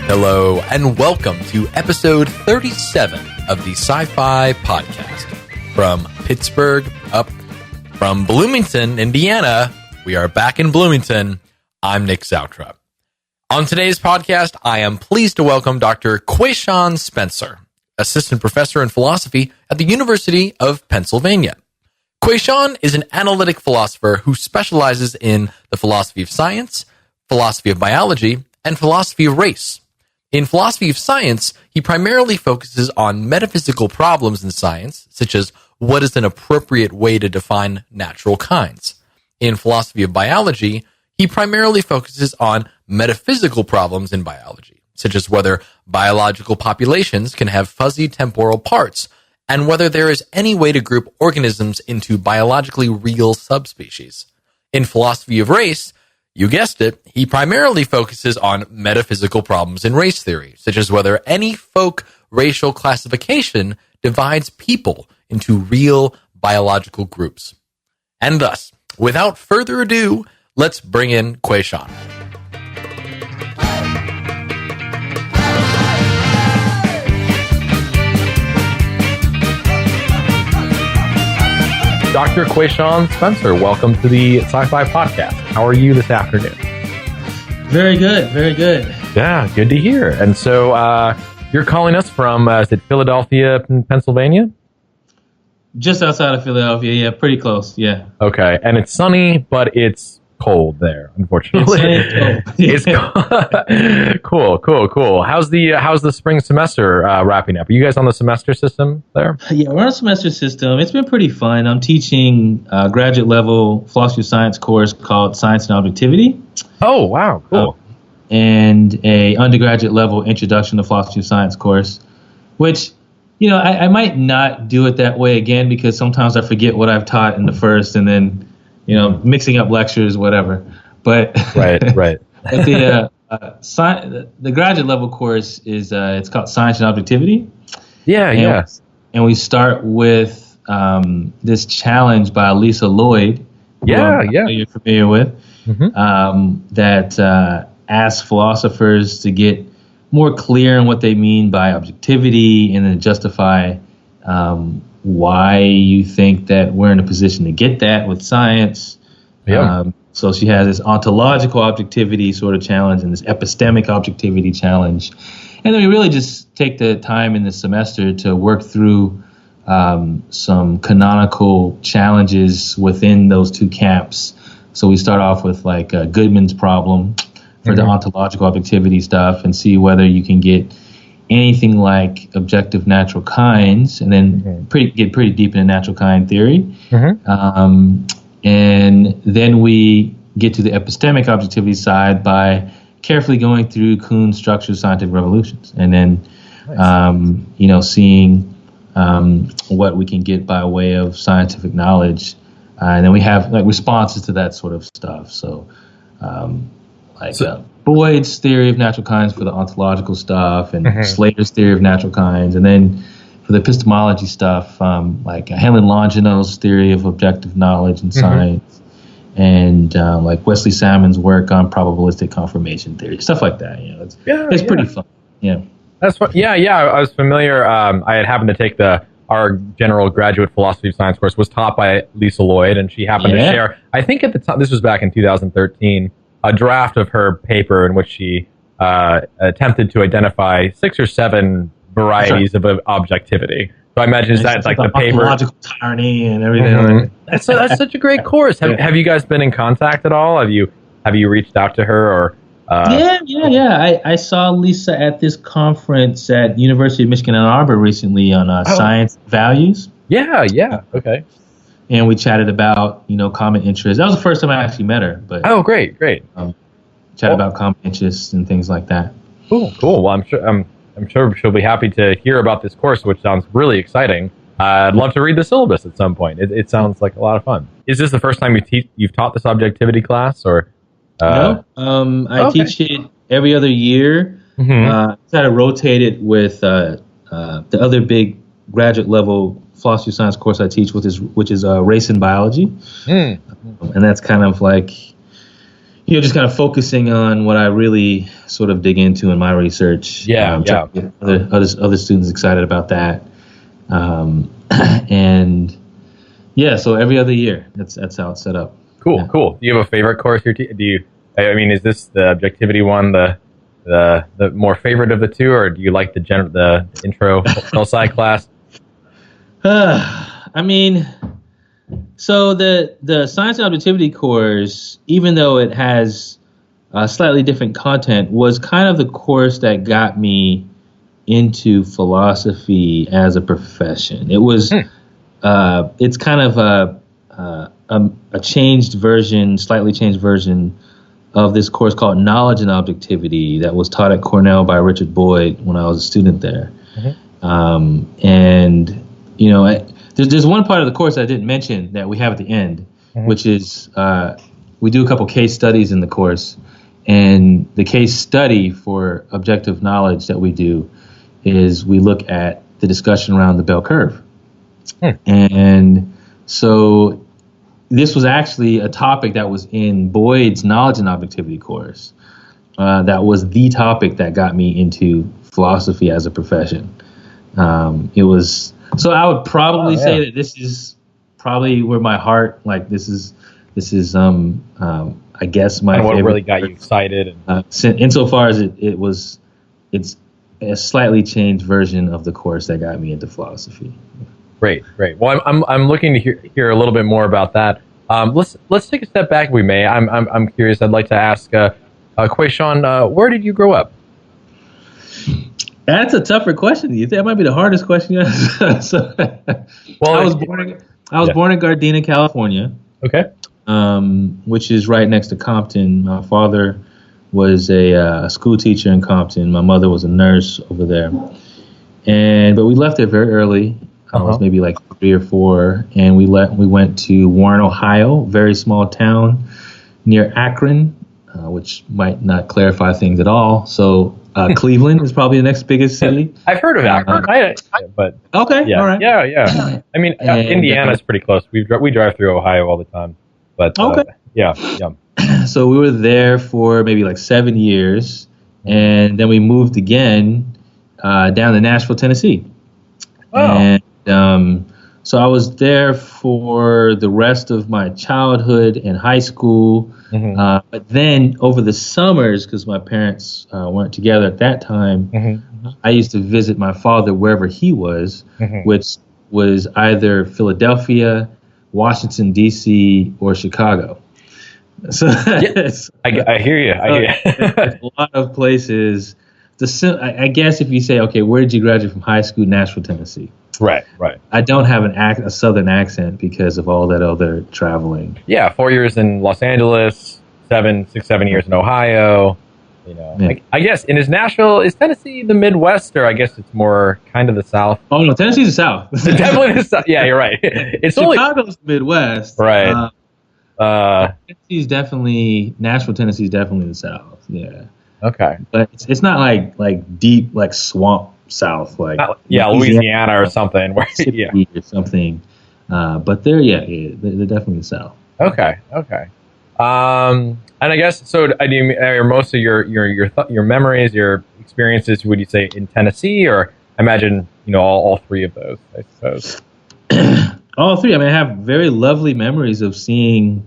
Hello, and welcome to episode 37 of the Sci-Fi Podcast. From Pittsburgh from Bloomington, Indiana, we are back in Bloomington. I'm Nick Zautra. On today's podcast, I am pleased to welcome Dr. Quayshawn Spencer, assistant professor in philosophy at the University of Pennsylvania. Quayshawn is an analytic philosopher who specializes in the philosophy of science, philosophy of biology, and philosophy of race. In philosophy of science, he primarily focuses on metaphysical problems in science, such as what is an appropriate way to define natural kinds. In philosophy of biology, he primarily focuses on metaphysical problems in biology, such as whether biological populations can have fuzzy temporal parts, and whether there is any way to group organisms into biologically real subspecies. In philosophy of race, you guessed it, he primarily focuses on metaphysical problems in race theory, such as whether any folk racial classification divides people into real biological groups. And thus, without further ado, let's bring in Quayshawn. Dr. Quayshawn Spencer, welcome to the Sci-Fi Podcast. How are you this afternoon? Very good, very good. Yeah, good to hear. And so you're calling us from, is it Philadelphia, Pennsylvania? Just outside of Philadelphia, yeah, pretty close, yeah. Okay, and it's sunny, but it's cold there, unfortunately. It's cold. Cool. How's the spring semester wrapping up? Are you guys on the semester system there? Yeah, we're on a semester system. It's been pretty fun. I'm teaching a graduate level philosophy of science course called Science and Objectivity. Oh, wow, cool. And a undergraduate level introduction to philosophy of science course, which, you know, I might not do it that way again because sometimes I forget what I've taught in the first and then, you know, mixing up lectures, whatever. But right. But the graduate level course is it's called Science and Objectivity. Yeah. And we start with this challenge by Lisa Lloyd. Yeah. You're familiar with that asks philosophers to get more clear on what they mean by objectivity and then justify why you think that we're in a position to get that with science. Yeah. So she has this ontological objectivity sort of challenge and this epistemic objectivity challenge. And then we really just take the time in the semester to work through some canonical challenges within those two camps. So we start off with like Goodman's problem for the ontological objectivity stuff and see whether you can get anything like objective natural kinds, and then get pretty deep into natural kind theory. And then we get to the epistemic objectivity side by carefully going through Kuhn's structured scientific revolutions, and then seeing what we can get by way of scientific knowledge. And then we have like responses to that sort of stuff. So Boyd's theory of natural kinds for the ontological stuff, and Slater's theory of natural kinds, and then for the epistemology stuff, like Helen Longino's theory of objective knowledge and science, and like Wesley Salmon's work on probabilistic confirmation theory, stuff like that. You know, it's pretty fun. Yeah, that's fun. Yeah. I was familiar. I had happened to take our general graduate philosophy of science course was taught by Lisa Lloyd, and she happened to share. I think at the time, this was back in 2013. A draft of her paper in which she attempted to identify 6 or 7 varieties of objectivity. So I imagine that's like the paper. Ontological tyranny and everything. That's such a great course. Have you guys been in contact at all? Have you reached out to her or? Yeah. I saw Lisa at this conference at University of Michigan Ann Arbor recently on science values. Yeah. Okay. And we chatted about, common interests. That was the first time I actually met her. But great. Chat about common interests and things like that. Cool. Well, I'm sure she'll be happy to hear about this course, which sounds really exciting. I'd love to read the syllabus at some point. It sounds like a lot of fun. Is this the first time you've taught this objectivity class, or? No. I teach it every other year. Kind of rotated with the other big graduate level philosophy of science course I teach, which is race and biology, and that's kind of like, just kind of focusing on what I really sort of dig into in my research. Other students excited about that, and so every other year, that's how it's set up. Cool, cool. Do you have a favorite course is this the objectivity one the more favorite of the two, or do you like the intro phil-sci class? So the science and objectivity course, even though it has slightly different content, was kind of the course that got me into philosophy as a profession. It was it's kind of a changed version, slightly changed version of this course called Knowledge and Objectivity that was taught at Cornell by Richard Boyd when I was a student there. There's one part of the course I didn't mention that we have at the end, which is we do a couple case studies in the course, and the case study for objective knowledge that we do is we look at the discussion around the bell curve. And so this was actually a topic that was in Boyd's Knowledge and Objectivity course. That was the topic that got me into philosophy as a profession. So I would probably say that this is probably where my heart, this is I guess my what favorite. Really got you excited. Insofar as it's a slightly changed version of the course that got me into philosophy. Great. Well, I'm looking to hear a little bit more about that. Let's take a step back, if we may. I'm curious. I'd like to ask Quayshawn, where did you grow up? That's a tougher question. You think that might be the hardest question you asked? I was born in Gardena, California. Okay. Which is right next to Compton. My father was a school teacher in Compton. My mother was a nurse over there. But we left there very early. I was maybe like 3 or 4, and we went to Warren, Ohio, very small town near Akron, which might not clarify things at all. So Cleveland is probably the next biggest city. I've heard of Akron, but okay, yeah, all right, yeah. I mean, Indiana's pretty close. We drive through Ohio all the time, but yeah. So we were there for maybe like 7 years, and then we moved again down to Nashville, Tennessee. Oh. And so I was there for the rest of my childhood and high school. But then over the summers, because my parents weren't together at that time, I used to visit my father wherever he was, which was either Philadelphia, Washington, D.C., or Chicago. So I hear you. A lot of places. I guess if you say, okay, where did you graduate from high school? Nashville, Tennessee. Right. I don't have a Southern accent because of all that other traveling. Yeah, 4 years in Los Angeles, 7 years in Ohio. I guess. And is Tennessee the Midwest, or I guess it's more kind of the South? Oh no, Tennessee's the South. Definitely the South. Yeah, you're right. It's Chicago's the Midwest. Right. Nashville, Tennessee's definitely the South. Yeah. Okay. But it's not like deep, like swamp South, like Louisiana or something, where or something. But they're definitely the South. Okay. And I guess so. Are most of your memories, your experiences, would you say in Tennessee, or I imagine all 3 of those? I suppose. All 3. I mean, I have very lovely memories of being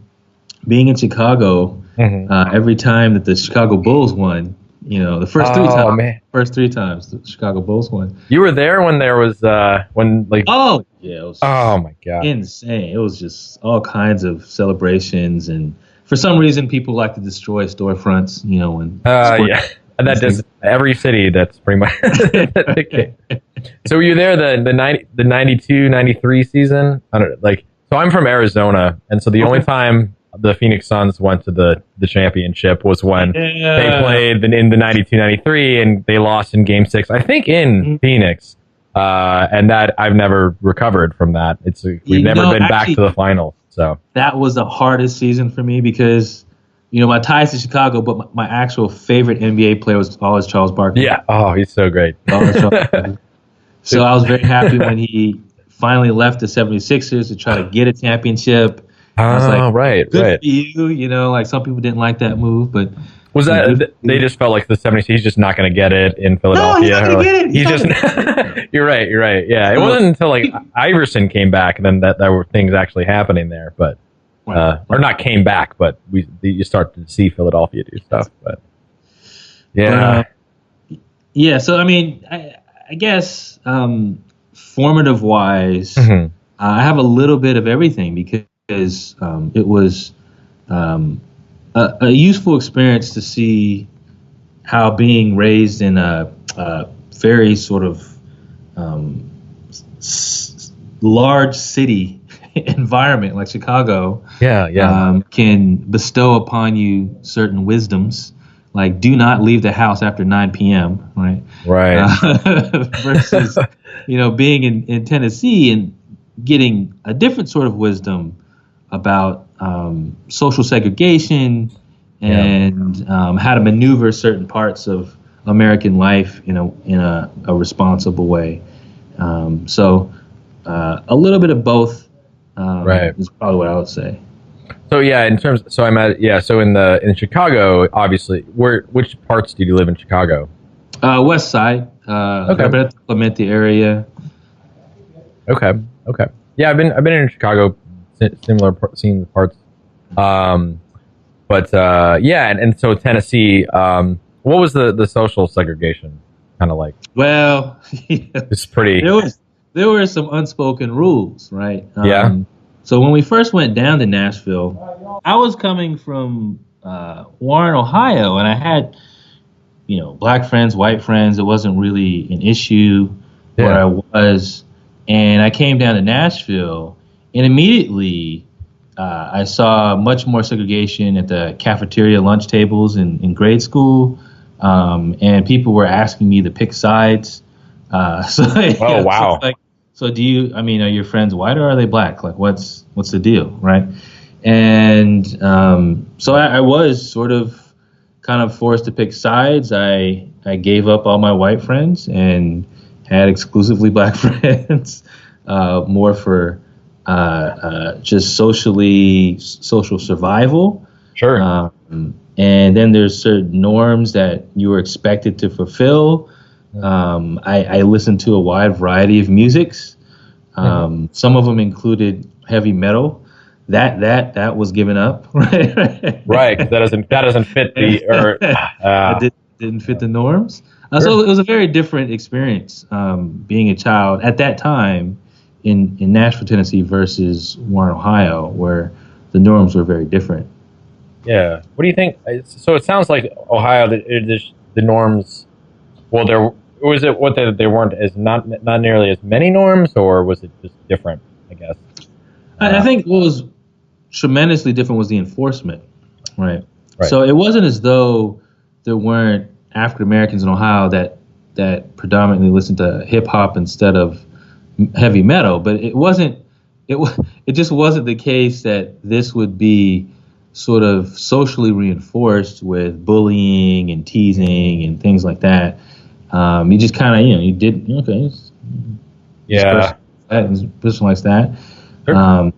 in Chicago every time that the Chicago Bulls won. The first 3 times. Man. First 3 times the Chicago Bulls won. You were there when there was Oh yeah! It was my god! Insane. It was just all kinds of celebrations, and for some reason, people like to destroy storefronts. When and that does every city. That's pretty much the case. So were you there the 92, 93 season? So I'm from Arizona, and so the only time the Phoenix Suns went to the championship was when they played in the 92-93, and they lost in Game 6, I think in Phoenix. And that I've never recovered from that. We've never been back to the finals. So that was the hardest season for me because my ties to Chicago, but my actual favorite NBA player was always Charles Barkley. Yeah. Oh, he's so great. So I was very happy when he finally left the 76ers to try to get a championship. I was like, right. good for you. Like some people didn't like that move, but was that they just felt like the 70s? He's just not going to get it in Philadelphia. No, he's not going to get it. He's just. You're right. Yeah, it wasn't until like Iverson came back, and then that were things actually happening there. But or not came back, but you start to see Philadelphia do stuff. But yeah, So I mean, I guess formative wise, I have a little bit of everything because it was a useful experience to see how being raised in a very sort of large city environment like Chicago can bestow upon you certain wisdoms, like do not leave the house after 9 p.m. right versus being in Tennessee and getting a different sort of wisdom about social segregation and how to maneuver certain parts of American life in a responsible way. So a little bit of both is probably what I would say. So in Chicago, obviously, which parts do you live in Chicago? West Side, Roberto Clemente area. Okay. Yeah, I've been in Chicago, similar seeing the parts. And so Tennessee. What was the social segregation kind of like? Well, it's pretty. There were some unspoken rules, right? Yeah. So when we first went down to Nashville, I was coming from Warren, Ohio, and I had, black friends, white friends. It wasn't really an issue where I was. And I came down to Nashville, and immediately I saw much more segregation at the cafeteria lunch tables in grade school. And people were asking me to pick sides. Wow. So are your friends white or are they black? Like, what's the deal, right? And so I was sort of kind of forced to pick sides. I gave up all my white friends and had exclusively black friends, more for just social survival. Sure. And then there's certain norms that you were expected to fulfill. I listened to a wide variety of musics. Some of them included heavy metal. That was given up, right? Right, because that doesn't fit didn't fit the norms. So it was a very different experience being a child at that time in Nashville, Tennessee versus Warren, Ohio, where the norms were very different. Yeah. What do you think? So it sounds like Ohio, the norms. Well, there was it. What they weren't as not nearly as many norms, or was it just different? I guess. I think what was tremendously different was the enforcement, right? So it wasn't as though there weren't African Americans in Ohio that predominantly listened to hip hop instead of heavy metal, but it wasn't. It just wasn't the case that this would be sort of socially reinforced with bullying and teasing and things like that. You just kind of, you did, okay. Yeah. This person likes that. Sure.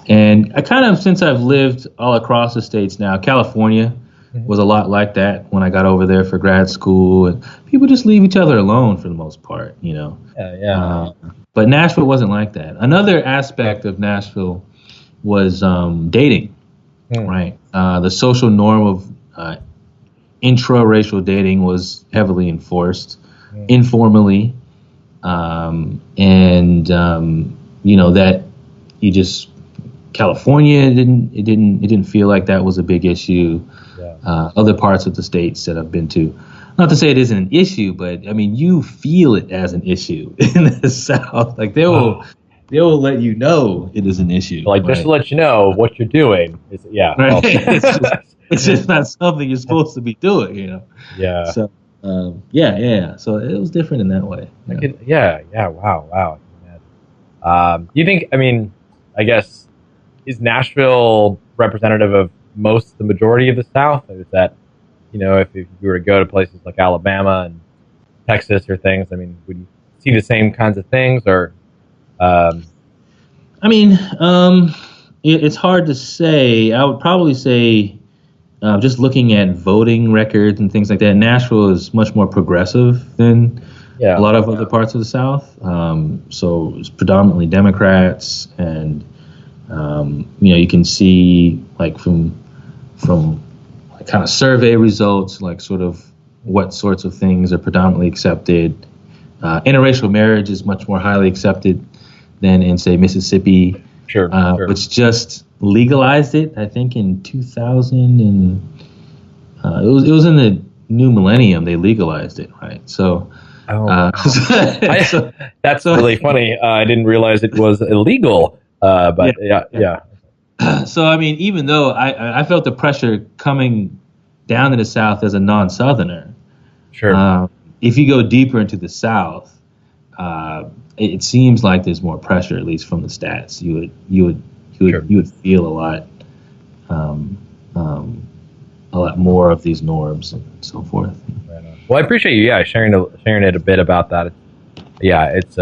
And I kind of, since I've lived all across the states now, California was a lot like that when I got over there for grad school. And people just leave each other alone for the most part, Yeah. But Nashville wasn't like that. Another aspect of Nashville was dating. Right. The social norm of intra-racial dating was heavily enforced informally. That you just, California it didn't feel like that was a big issue. Yeah. Other parts of the states that I've been to, not to say it isn't an issue, but I mean, you feel it as an issue in the South. Like they will let you know it is an issue. Like, just to let you know what you're doing is, Right. Well, it's just not something you're supposed to be doing, Yeah. So, So it was different in that way. Wow. Do you think, I guess, is Nashville representative of the majority of the South? Or is that, if you were to go to places like Alabama and Texas or things, I mean, would you see the same kinds of things, or? I mean, it's hard to say. I would probably say, just looking at voting records and things like that, Nashville is much more progressive than a lot of other parts of the South. So it's predominantly Democrats, and you can see like from like kind of survey results, like sort of what sorts of things are predominantly accepted. Interracial marriage is much more highly accepted than in, say, Mississippi, sure. Which just legalized it, I think, in 2000, and it was in the new millennium they legalized it, right? So, that's really funny. I didn't realize it was illegal, but yeah. So, I mean, even though I felt the pressure coming down to the South as a non-Southerner, sure. If you go deeper into the South, it seems like there's more pressure, at least from the stats. You would feel a lot more of these norms and so forth. Right on. Well, I appreciate you, sharing it a bit about that. It's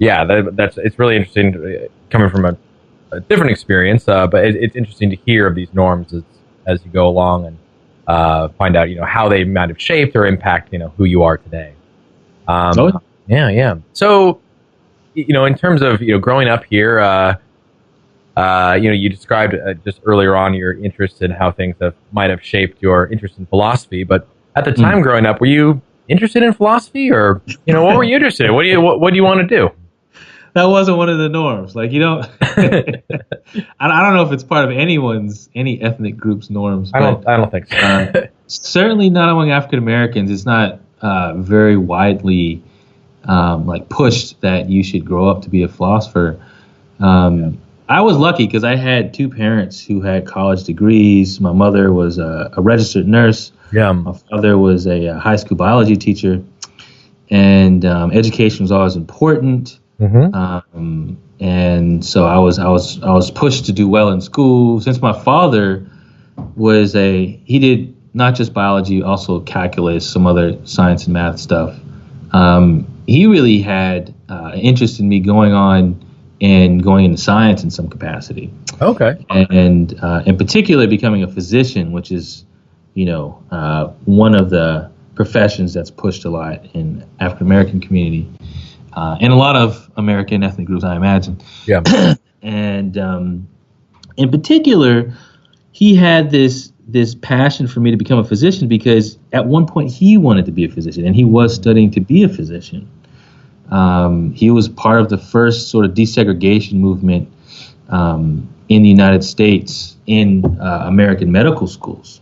it's really interesting coming from a different experience, but it's interesting to hear of these norms as you go along and find out, how they might have shaped or impact, who you are today. Yeah. So, in terms of, growing up here, you described just earlier on your interest in how things might have shaped your interest in philosophy. But at the time growing up, were you interested in philosophy, or, what were you interested in? What do you want to do? That wasn't one of the norms. Like, I don't know if it's part of any ethnic group's norms. But, I don't think so. Certainly not among African Americans. It's not very widely pushed that you should grow up to be a philosopher. I was lucky because I had two parents who had college degrees. My mother was a registered nurse. Yeah. My father was a high school biology teacher, and education was always important. Mm-hmm. And so I was pushed to do well in school. Since my father he did not just biology, also calculus, some other science and math stuff. He really had an interest in me going into science in some capacity. Okay. And in particular, becoming a physician, which is, one of the professions that's pushed a lot in African American community. And a lot of American ethnic groups, I imagine. Yeah. And in particular, he had this passion for me to become a physician because at one point he wanted to be a physician, and he was studying to be a physician. He was part of the first sort of desegregation movement in the United States in American medical schools.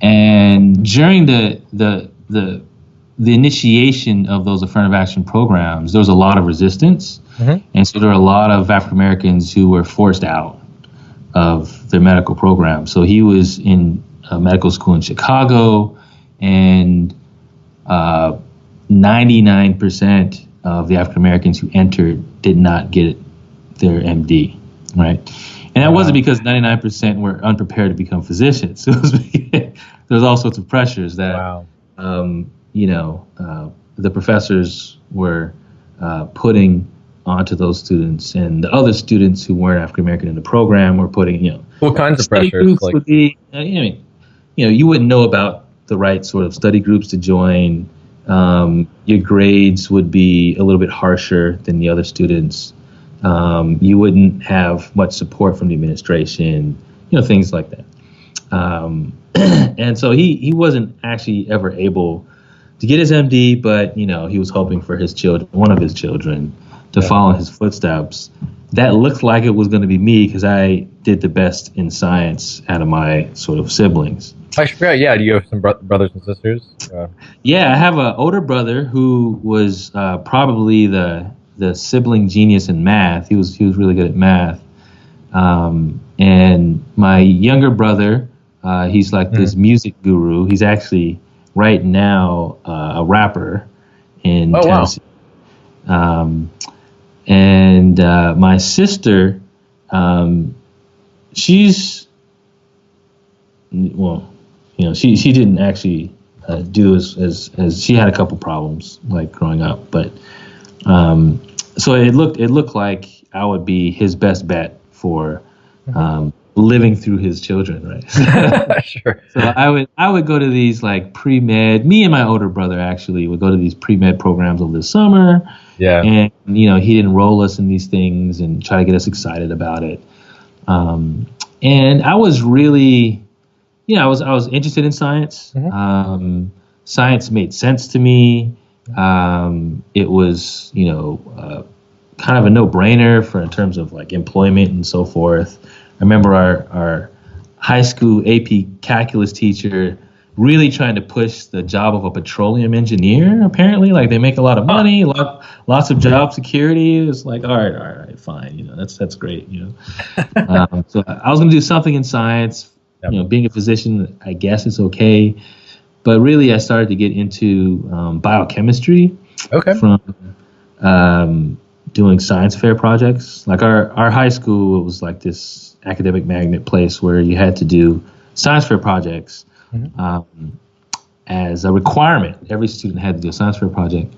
And during the initiation of those affirmative action programs, there was a lot of resistance. Mm-hmm. And so there were a lot of African Americans who were forced out of their medical program. So he was in medical school in Chicago, and 99% of the African Americans who entered did not get their MD, right? And that wasn't because 99% were unprepared to become physicians. It was there was all sorts of pressures that the professors were putting onto those students, and the other students who weren't African American in the program were putting, what kinds of pressures? Like, would be, you wouldn't know about the right sort of study groups to join. Your grades would be a little bit harsher than the other students. You wouldn't have much support from the administration, things like that. And so he wasn't actually ever able to get his MD, but he was hoping for one of his children, to follow in his footsteps. That looked like it was going to be me because I did the best in science out of my sort of siblings. I forgot. Yeah, do you have some brothers and sisters? Yeah, I have an older brother who was probably the sibling genius in math. He was really good at math. And my younger brother, he's like this music guru. He's actually right now a rapper in Tennessee. Wow. And my sister, she's, well, she didn't actually do as she had a couple problems like growing up, but so it looked like I would be his best bet for living through his children, right? Sure. So I would go to these like pre-med. Me and my older brother actually would go to these pre-med programs over the summer. Yeah. And he'd enroll us in these things and try to get us excited about it. And I was really, I was interested in science. Science made sense to me. It was, kind of a no-brainer in terms of like employment and so forth. I remember our high school AP calculus teacher really trying to push the job of a petroleum engineer. Apparently, like they make a lot of money, lots of job security. It's like, all right, fine. That's great. So I was going to do something in science. Yep. Being a physician, I guess it's okay. But really, I started to get into biochemistry. Okay. From doing science fair projects. Like our high school was like this academic magnet place where you had to do science fair projects as a requirement. Every student had to do a science fair project.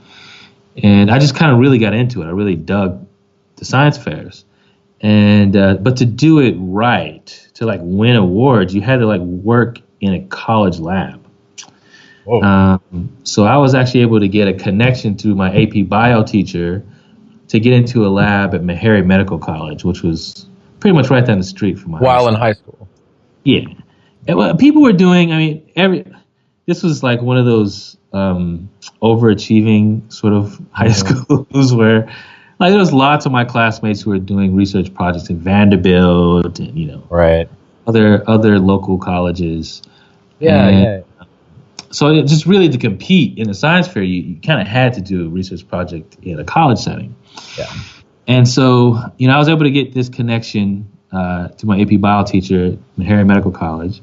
And I just kind of really got into it. I really dug the science fairs. And but to do it right, to like win awards, you had to like work in a college lab. So I was actually able to get a connection through my AP bio teacher to get into a lab at Meharry Medical College, which was pretty much right down the street from my While in high school. Yeah. And what people were doing, I mean, this was like one of those overachieving sort of high schools where like there was lots of my classmates who were doing research projects in Vanderbilt and, right. other local colleges. Yeah. So it just really to compete in the science fair, you kind of had to do a research project in a college setting. Yeah. And so, I was able to get this connection to my AP bio teacher at Meharry Medical College.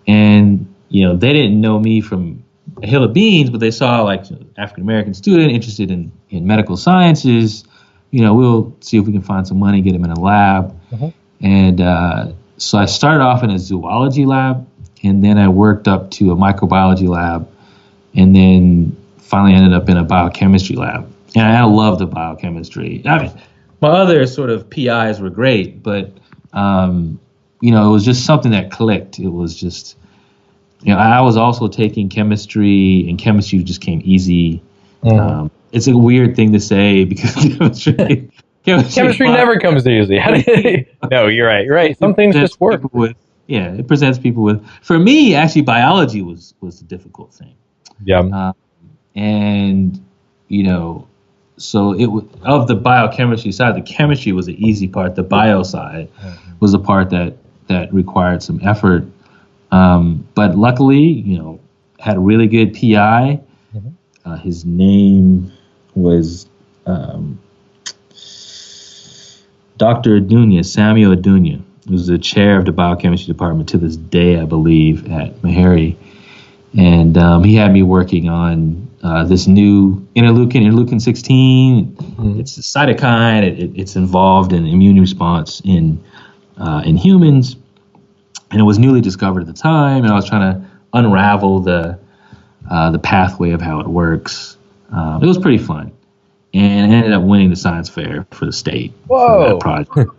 And, they didn't know me from a hill of beans, but they saw like African-American student interested in medical sciences. We'll see if we can find some money, get him in a lab. And so I started off in a zoology lab. And then I worked up to a microbiology lab, and then finally ended up in a biochemistry lab. And I love the biochemistry. I mean, my other sort of PIs were great, but it was just something that clicked. It was just, I was also taking chemistry, and chemistry just came easy. It's a weird thing to say because chemistry never comes easy. No, you're right. You're right. Some things just work. It presents people with. For me, actually, biology was the difficult thing. Yeah. So it was of the biochemistry side. The chemistry was the easy part. The bio side was the part that required some effort. But luckily, had a really good PI. His name was Dr. Adunia, Samuel Adunia. He was the chair of the biochemistry department to this day, I believe, at Meharry. And he had me working on this new interleukin 16. It's a cytokine. It's involved in immune response in humans. And it was newly discovered at the time. And I was trying to unravel the pathway of how it works. It was pretty fun. And I ended up winning the science fair for the state for that project.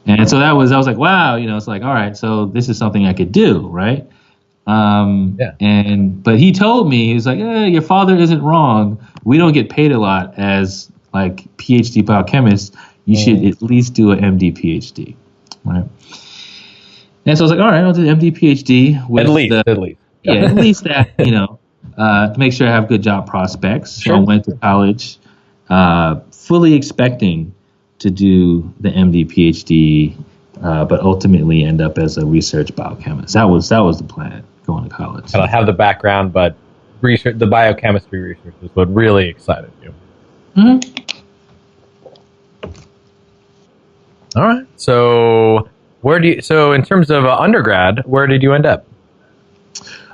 And so I was like, wow, it's like, all right, so this is something I could do, right? But he told me, he was like, your father isn't wrong. We don't get paid a lot as like PhD biochemists. You should at least do an MD PhD, right? And so I was like, all right, I'll do the MD PhD with at least. Yeah, at least that, to make sure I have good job prospects. Sure. So I went to college, fully expecting to do the MD PhD, but ultimately end up as a research biochemist. That was the plan going to college. I don't have the background, but the biochemistry research is what really excited you. All right. So in terms of undergrad, where did you end up?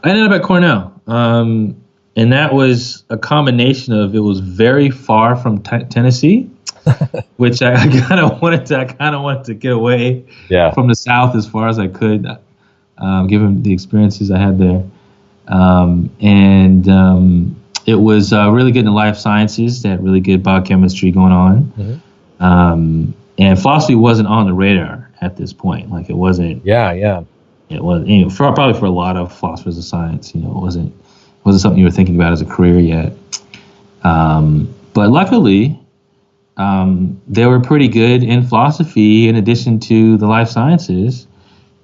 I ended up at Cornell. And that was a combination of, it was very far from Tennessee. which I kind of wanted to get away from the South as far as I could, given the experiences I had there. It was really good in the life sciences. They had really good biochemistry going on. And philosophy wasn't on the radar at this point. Like it wasn't. It was probably for a lot of philosophers of science. It wasn't something you were thinking about as a career yet. But luckily, they were pretty good in philosophy in addition to the life sciences,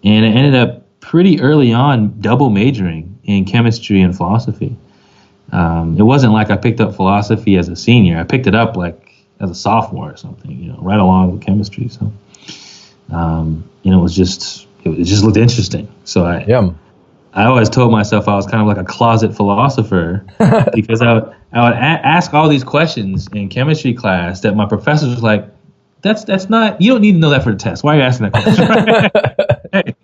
and I ended up pretty early on double majoring in chemistry and philosophy. It wasn't like I picked up philosophy as a senior. I picked it up like as a sophomore or something, right along with chemistry. So, it just looked interesting. So I always told myself I was kind of like a closet philosopher because I would ask all these questions in chemistry class that my professor was like, that's not, you don't need to know that for the test. Why are you asking that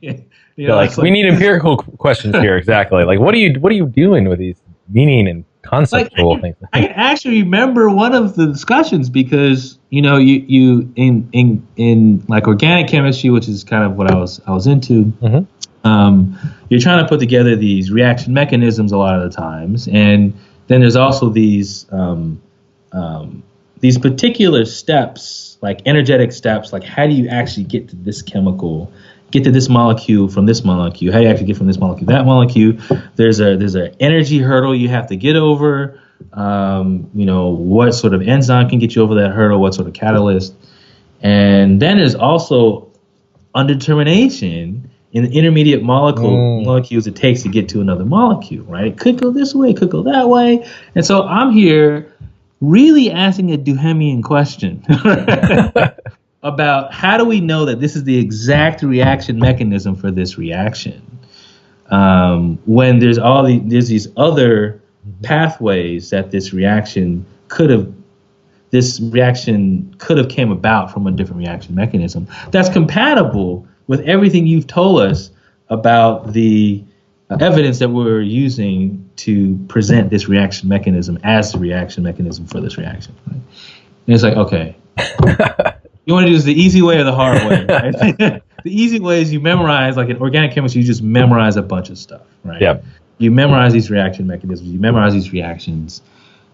question? We need empirical questions here. Exactly. Like, what are you doing with these meaning and conceptual things? I can actually remember one of the discussions because, you in like organic chemistry, which is kind of what I was into. You're trying to put together these reaction mechanisms a lot of the times, and then there's also these particular steps, like energetic steps, like how do you actually get to this chemical, get to this molecule from this molecule? How do you actually get from this molecule to that molecule? There's an energy hurdle you have to get over. What sort of enzyme can get you over that hurdle? What sort of catalyst? And then there's also undetermination in the intermediate molecules it takes to get to another molecule, right? It could go this way, it could go that way. And so I'm here really asking a Duhemian question about how do we know that this is the exact reaction mechanism for this reaction when there's these other pathways that this reaction could have came about from a different reaction mechanism that's compatible with everything you've told us about the evidence that we're using to present this reaction mechanism as the reaction mechanism for this reaction. Right? And it's like, okay, you want to do this the easy way or the hard way? Right? The easy way is you memorize, like in organic chemistry, you just memorize a bunch of stuff, right? Yeah. You memorize these reaction mechanisms, you memorize these reactions,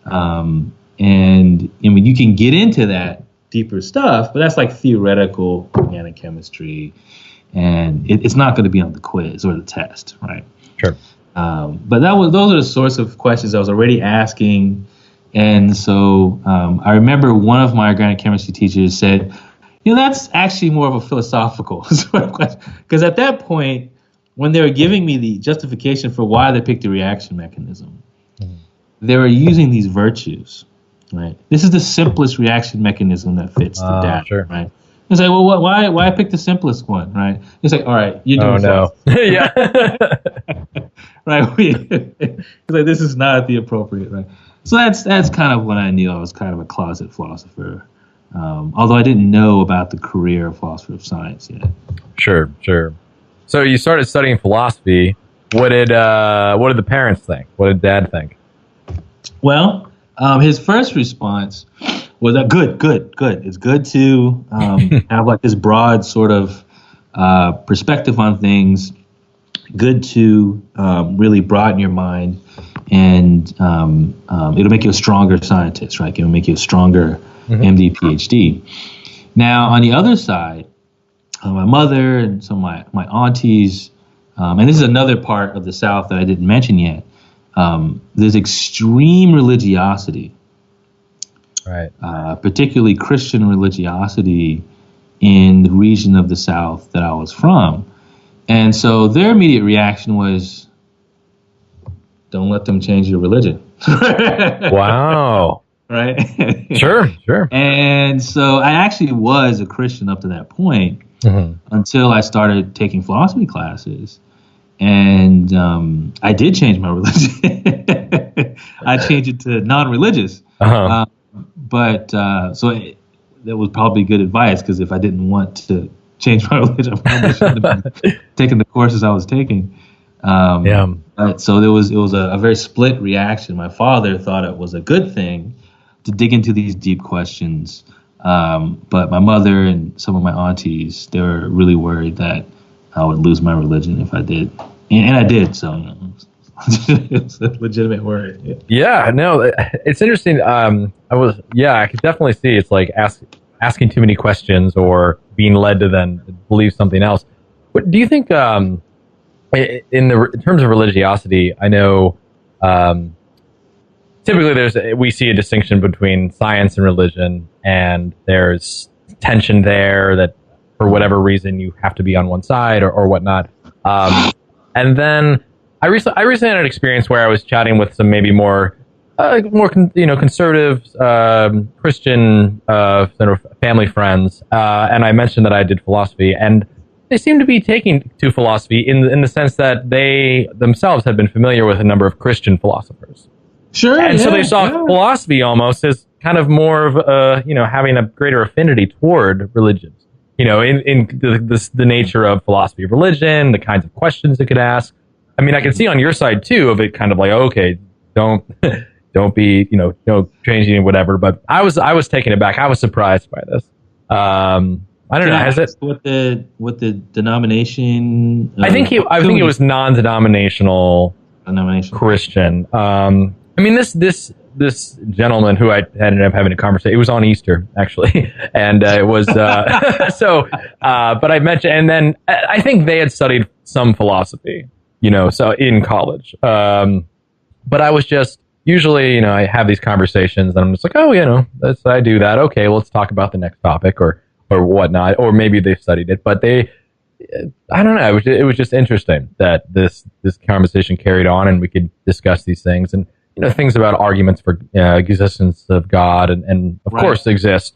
and when you can get into that deeper stuff, but that's like theoretical organic chemistry, and it's not going to be on the quiz or the test, right? Sure. But those are the sorts of questions I was already asking, and so I remember one of my organic chemistry teachers said, that's actually more of a philosophical sort of question, because at that point, when they were giving me the justification for why they picked the reaction mechanism, they were using these virtues, right? This is the simplest reaction mechanism that fits the data, sure. right? It's like, well, why pick the simplest one, right? It's like, all right, you're doing yeah. right? It's like, this is not the appropriate, right? So that's kind of when I knew I was kind of a closet philosopher, although I didn't know about the career of philosopher of science yet. Sure. So you started studying philosophy. What did the parents think? What did Dad think? Well, his first response was that good. It's good to have like this broad sort of perspective on things. Good to really broaden your mind, and it'll make you a stronger scientist, right? It'll make you a stronger MD, PhD. Now, on the other side, my mother and some of my aunties, and this is another part of the South that I didn't mention yet, there's extreme religiosity, right? Particularly Christian religiosity in the region of the South that I was from. And so their immediate reaction was, don't let them change your religion. Wow. Right? Sure. And so I actually was a Christian up to that point until I started taking philosophy classes. And I did change my religion. I changed it to non-religious. That was probably good advice, because if I didn't want to change my religion, I probably shouldn't have been taking the courses I was taking. So it was a very split reaction. My father thought it was a good thing to dig into these deep questions But my mother and some of my aunties, they were really worried that I would lose my religion if I did. And I did, so it was a legitimate worry. Yeah, no, it's interesting. I could definitely see it's like asking too many questions or being led to then believe something else. What do you think, in terms of religiosity, I know, typically we see a distinction between science and religion, and there's tension there that for whatever reason you have to be on one side or whatnot. And then I recently had an experience where I was chatting with some maybe more conservative Christian sort of family friends, and I mentioned that I did philosophy, and they seem to be taking to philosophy in the sense that they themselves have been familiar with a number of Christian philosophers. Sure. And so they saw philosophy almost as kind of more of having a greater affinity toward religions. In the nature of philosophy of religion, the kinds of questions it could ask. I mean, I can see on your side too of it kind of like, okay, don't be, changing whatever. But I was taken aback. I was surprised by this. I don't know. Has it what the denomination? I think it was non-denominational Christian. I mean, this gentleman who I ended up having a conversation. It was on Easter actually, and it was so. But I mentioned, and then I think they had studied some philosophy, so in college. But I was just usually, I have these conversations, and I'm just like, oh, I do that. Okay, well, let's talk about the next topic or whatnot, or maybe they've studied it, but I don't know. It was just interesting that this conversation carried on, and we could discuss these things, and things about arguments for existence of God, and of course exist,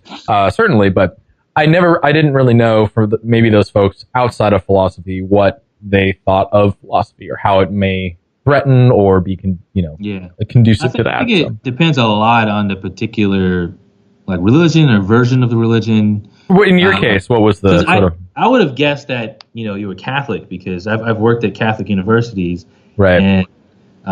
certainly. But I didn't really know maybe those folks outside of philosophy what they thought of philosophy or how it may threaten or be conducive to that. I think it depends a lot on the particular religion or version of the religion. In your case, what was the sort of? I would have guessed that you were Catholic because I've worked at Catholic universities, right? And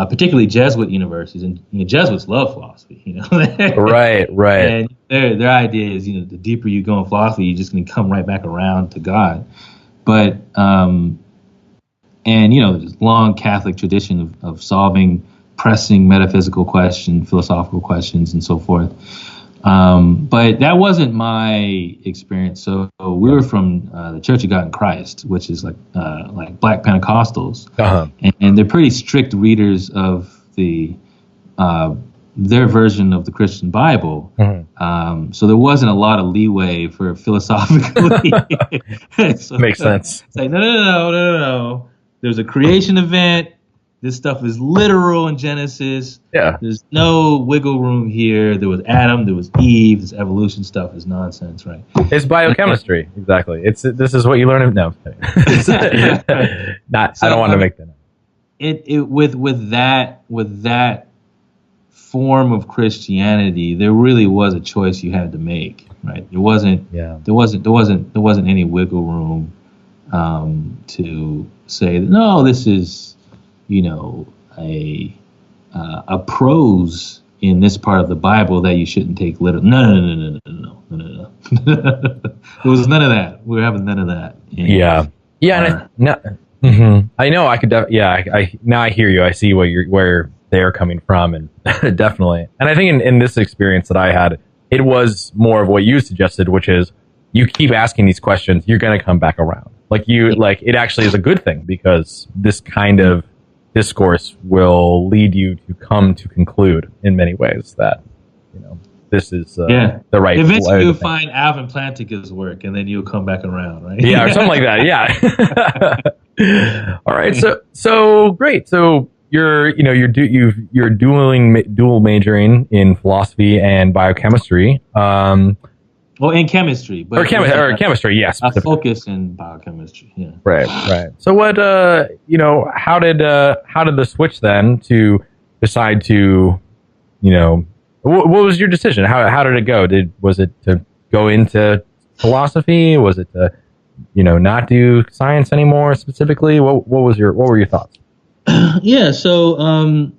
particularly Jesuit universities, and Jesuits love philosophy, right. And their idea is, the deeper you go in philosophy, you're just going to come right back around to God. But there's long Catholic tradition of solving pressing metaphysical questions, philosophical questions, and so forth. But that wasn't my experience. So we were from the Church of God in Christ, which is like Black Pentecostals, and they're pretty strict readers of their version of the Christian Bible. So there wasn't a lot of leeway for philosophically. So, makes sense. It's like no. There's a creation event. This stuff is literal in Genesis. Yeah. There's no wiggle room here. There was Adam, there was Eve. This evolution stuff is nonsense, right? It's biochemistry, exactly. This is what you learn. No, I don't want to make that up. With that form of Christianity, there really was a choice you had to make, right? There wasn't any wiggle room to say no. This is a prose in this part of the Bible that you shouldn't take literally. No. There was none of that. We were having none of that. I know. I could. I now I hear you. I see where they're coming from, and definitely. And I think in this experience that I had, it was more of what you suggested, which is you keep asking these questions, you're going to come back around. It actually is a good thing because this kind of discourse will lead you to come to conclude in many ways that this is the right. Eventually, you'll find Alvin Plantinga's work, and then you'll come back around, right? Yeah, or something like that. Yeah. All right. So great. So you're dual majoring in philosophy and biochemistry. Well, in chemistry, or chemistry, yes. A focus in biochemistry, yeah. Right. So what, how did the switch then to decide to, what was your decision? How did it go? Was it to go into philosophy? Was it to, not do science anymore specifically? What were your thoughts? Yeah. So,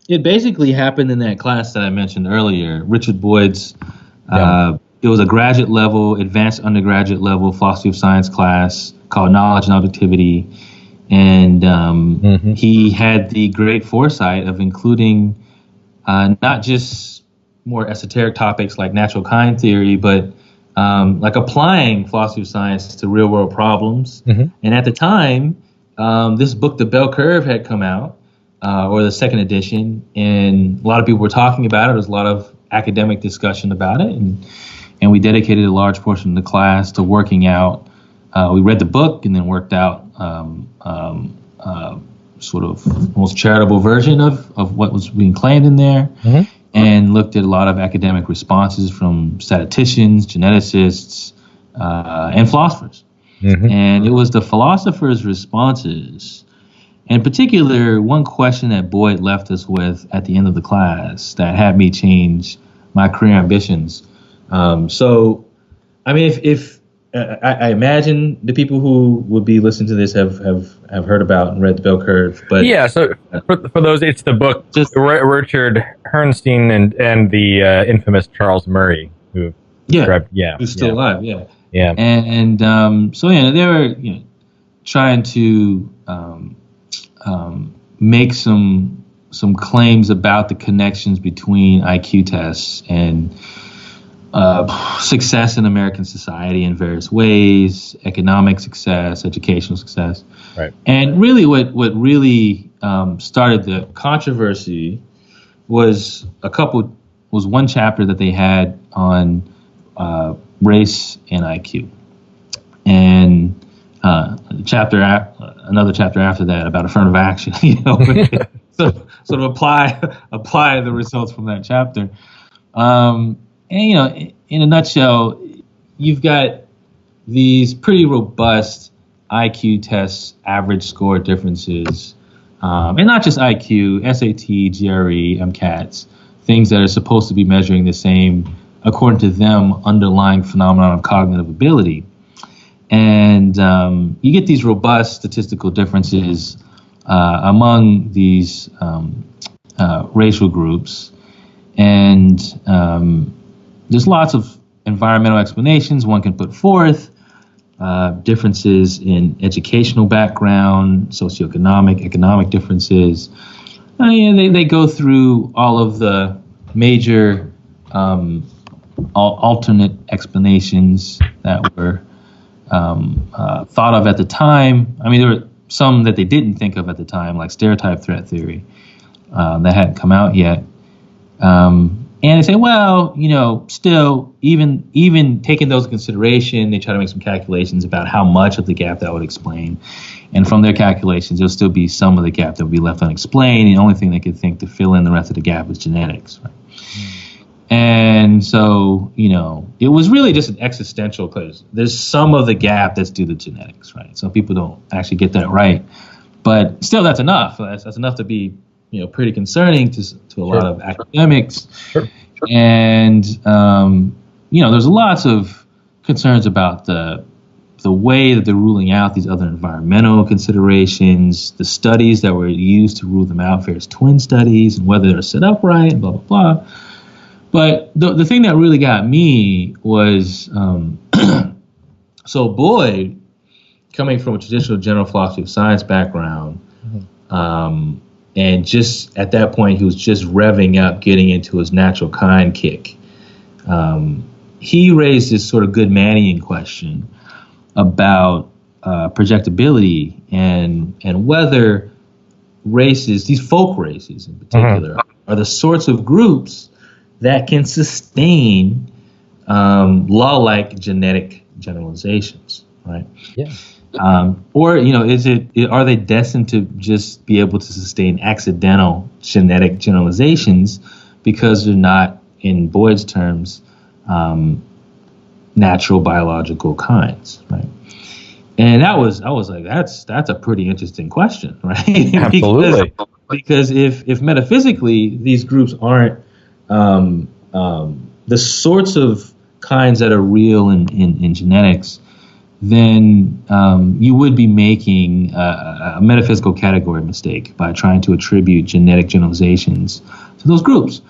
it basically happened in that class that I mentioned earlier, Richard Boyd's, it was a graduate level, advanced undergraduate level philosophy of science class called Knowledge and Objectivity. And he had the great foresight of including not just more esoteric topics like natural kind theory, but like applying philosophy of science to real world problems. And at the time, this book, The Bell Curve, had come out, or the second edition, and a lot of people were talking about it. There was a lot of academic discussion about it, and we dedicated a large portion of the class to working out. We read the book and then worked out sort of almost charitable version of what was being claimed in there, and looked at a lot of academic responses from statisticians, geneticists, and philosophers. And it was the philosophers' responses, in particular, one question that Boyd left us with at the end of the class that had me change my career ambitions. So, I mean, if I imagine the people who would be listening to this have heard about and read The Bell Curve, but yeah. So for those, it's the book just Richard Herrnstein and the infamous Charles Murray, who's still alive, and so they were trying to make some claims about the connections between IQ tests and success in American society in various ways, economic success, educational success. Right. And really what really started the controversy was one chapter that they had on race and IQ. And another chapter after that about affirmative action, so sort of apply the results from that chapter. And in a nutshell, you've got these pretty robust IQ tests, average score differences, and not just IQ, SAT, GRE, MCATs, things that are supposed to be measuring the same, according to them, underlying phenomenon of cognitive ability. And you get these robust statistical differences among these racial groups. And there's lots of environmental explanations one can put forth, differences in educational background, socioeconomic, economic differences. They go through all of the major alternate explanations that were thought of at the time. I mean, there were some that they didn't think of at the time, like stereotype threat theory, that hadn't come out yet. And they say, well, still, even taking those into consideration, they try to make some calculations about how much of the gap that would explain. And from their calculations, there'll still be some of the gap that would be left unexplained. And the only thing they could think to fill in the rest of the gap is genetics. Right? And so, it was really just an existential because there's some of the gap that's due to genetics, right? So people don't actually get that right. But still, that's enough. That's enough to be pretty concerning to a lot of academics. And, there's lots of concerns about the way that they're ruling out these other environmental considerations, the studies that were used to rule them out, various twin studies, and whether they're set up right, and blah, blah, blah. But the thing that really got me was, so Boyd, coming from a traditional general philosophy of science background, and just at that point, he was just revving up, getting into his natural kind kick. He raised this sort of good Mannian question about projectability and whether races, these folk races in particular, are the sorts of groups that can sustain law-like genetic generalizations, right? Yeah. Or are they destined to just be able to sustain accidental genetic generalizations because they're not, in Boyd's terms, natural biological kinds, right? And I was like, that's a pretty interesting question, right? Absolutely. because if metaphysically these groups aren't the sorts of kinds that are real in genetics, then you would be making a metaphysical category mistake by trying to attribute genetic generalizations to those groups.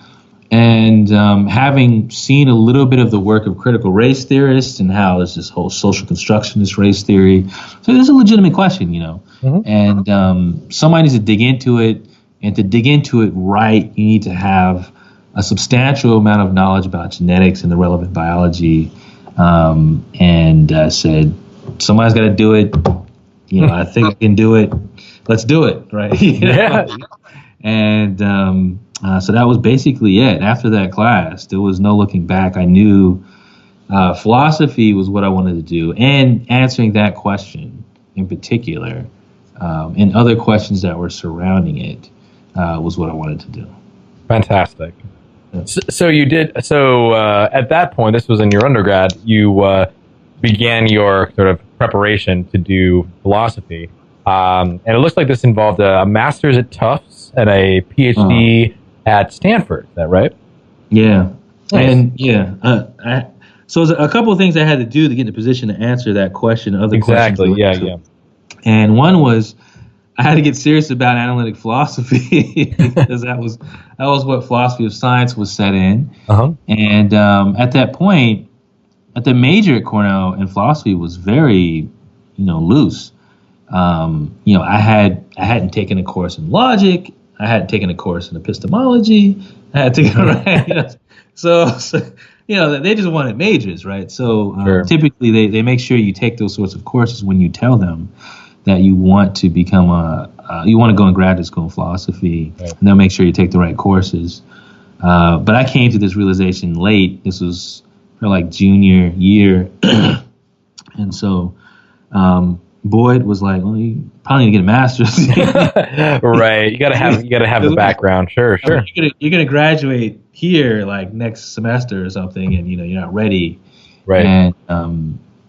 And having seen a little bit of the work of critical race theorists and how there's this whole social constructionist race theory, so it's a legitimate question, and somebody needs to dig into it. And to dig into it right, you need to have a substantial amount of knowledge about genetics and the relevant biology. And said, somebody's got to do it. I think I can do it. Let's do it, right? Yeah. And so that was basically it. After that class, there was no looking back. I knew philosophy was what I wanted to do, and answering that question in particular, and other questions that were surrounding it, was what I wanted to do. Fantastic. So you did. So at that point, this was in your undergrad. You began your sort of preparation to do philosophy, and it looks like this involved a master's at Tufts and a PhD at Stanford. Is that right? Yeah, nice. And so there's a couple of things I had to do to get in a position to answer that question. Other questions. Yeah. And one was, I had to get serious about analytic philosophy because that was what philosophy of science was set in. And at that point, at the major at Cornell in philosophy was very, loose. I hadn't taken a course in logic. I hadn't taken a course in epistemology. I had taken so they just wanted majors, right? So sure. Typically they make sure you take those sorts of courses when you tell them that you want to become you want to go in graduate school in philosophy, right. And they'll make sure you take the right courses. But I came to this realization late. This was for like junior year, and so Boyd was like, "Well, you probably need to get a master's." Right? You gotta have the background. Sure. You're gonna graduate here like next semester or something, and you're not ready. Right. And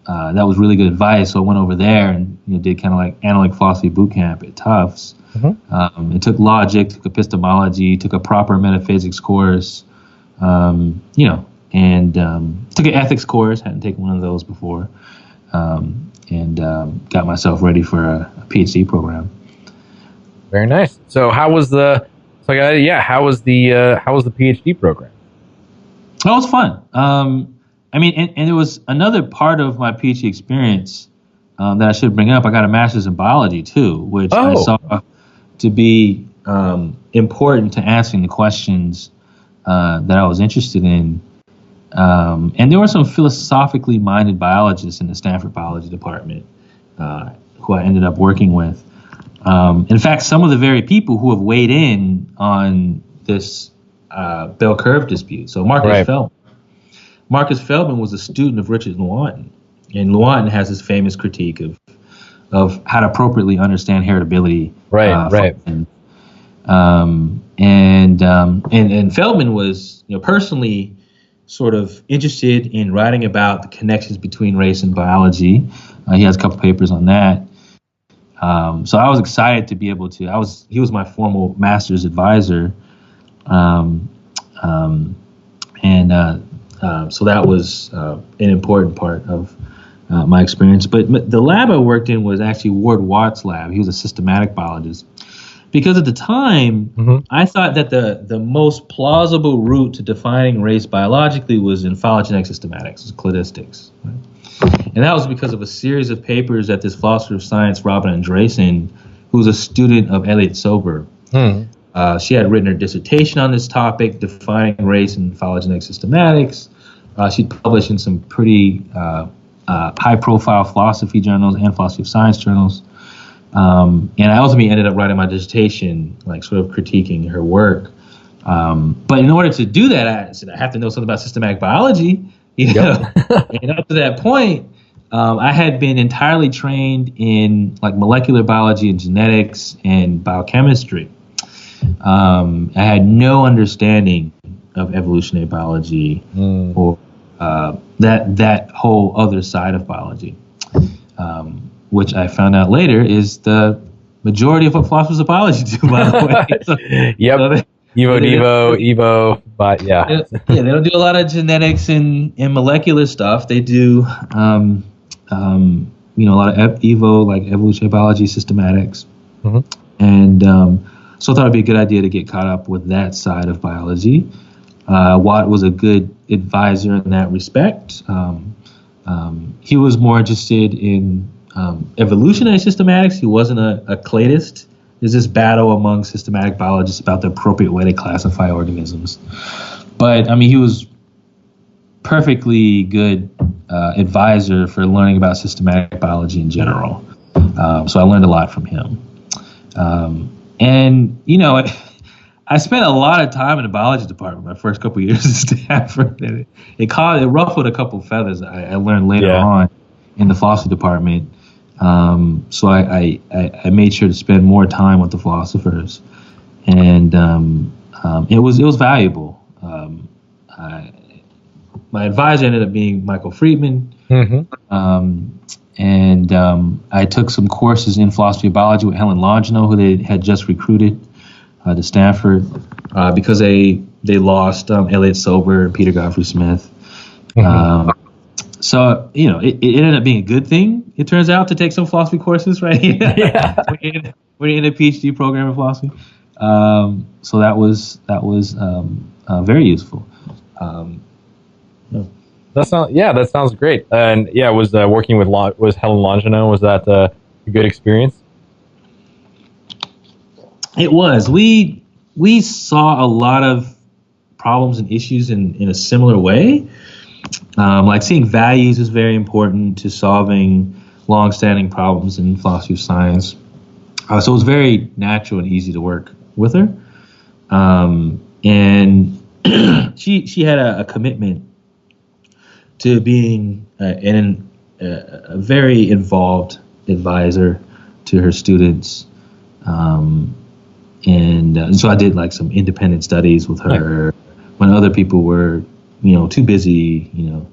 that was really good advice. So I went over there and did kind of like analytic philosophy boot camp at Tufts. And took logic, took epistemology, took a proper metaphysics course, and took an ethics course. Hadn't taken one of those before, and got myself ready for a PhD program. Very nice. So how was the PhD program? That was fun. And there was another part of my PhD experience that I should bring up. I got a master's in biology too, which I saw to be important to answering the questions that I was interested in. And there were some philosophically minded biologists in the Stanford biology department who I ended up working with. In fact, some of the very people who have weighed in on this bell curve dispute. So Marcus Feldman was a student of Richard Lewontin, and Lewontin has this famous critique of how to appropriately understand heritability. Right. And Feldman was personally sort of interested in writing about the connections between race and biology. He has a couple papers on that. So I was excited to be able to. He was my formal master's advisor, so that was an important part of my experience. But the lab I worked in was actually Ward Watt's lab. He was a systematic biologist. Because at the time, I thought that the most plausible route to defining race biologically was in phylogenetic systematics, cladistics. Right? And that was because of a series of papers that this philosopher of science, Robin Andreessen, who was a student of Elliot Sober, she had written her dissertation on this topic, defining race in phylogenetic systematics. She'd published in some pretty high-profile philosophy journals and philosophy of science journals. And I ultimately ended up writing my dissertation, like sort of critiquing her work. But in order to do that, I said I have to know something about systematic biology. And up to that point, I had been entirely trained in like molecular biology and genetics and biochemistry. I had no understanding of evolutionary biology or that whole other side of biology, which I found out later is the majority of what philosophers of biology do, by the way. So, Evo, but yeah. They don't do a lot of genetics and molecular stuff. They do, a lot of Evo, like evolutionary biology, systematics. And so I thought it'd be a good idea to get caught up with that side of biology. Watt was a good advisor in that respect. He was more interested in evolutionary systematics. He wasn't a cladist. There's this battle among systematic biologists about the appropriate way to classify organisms. But, I mean, he was perfectly good advisor for learning about systematic biology in general. So I learned a lot from him. And, you know, I spent a lot of time in the biology department my first couple of years at Stanford. It ruffled a couple of feathers I learned later on in the philosophy department. So I made sure to spend more time with the philosophers, and it was valuable. My advisor ended up being Michael Friedman, and I took some courses in philosophy of biology with Helen Longino, who they had just recruited to Stanford because they lost Elliot Sober and Peter Godfrey Smith. So, you know, it ended up being a good thing, it turns out, to take some philosophy courses, right? Yeah. When you're in a PhD program in philosophy. So that was very useful. That sounds great. And was working with was Helen Longino, was that a good experience? It was. We saw a lot of problems and issues in a similar way. Like seeing values is very important to solving long-standing problems in philosophy of science. So it was very natural and easy to work with her. And she had a commitment to being a very involved advisor to her students. And so I did like some independent studies with her when other people were, you know, too busy, you know.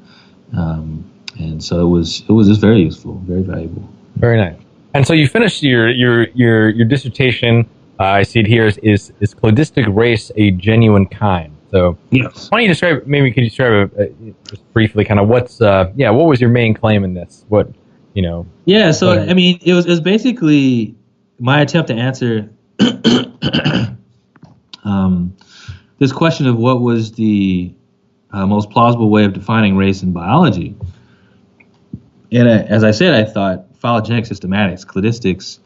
And so it was just very useful, very valuable. Very nice. And so you finished your dissertation. I see it here is cladistic race a genuine kind? So yes. Why don't you describe? Maybe could you describe just briefly, kind of what was your main claim in this? What, you know? Yeah. So I mean, it was basically my attempt to answer this question of what was the most plausible way of defining race in biology. And as I said, I thought phylogenetic systematics, cladistics,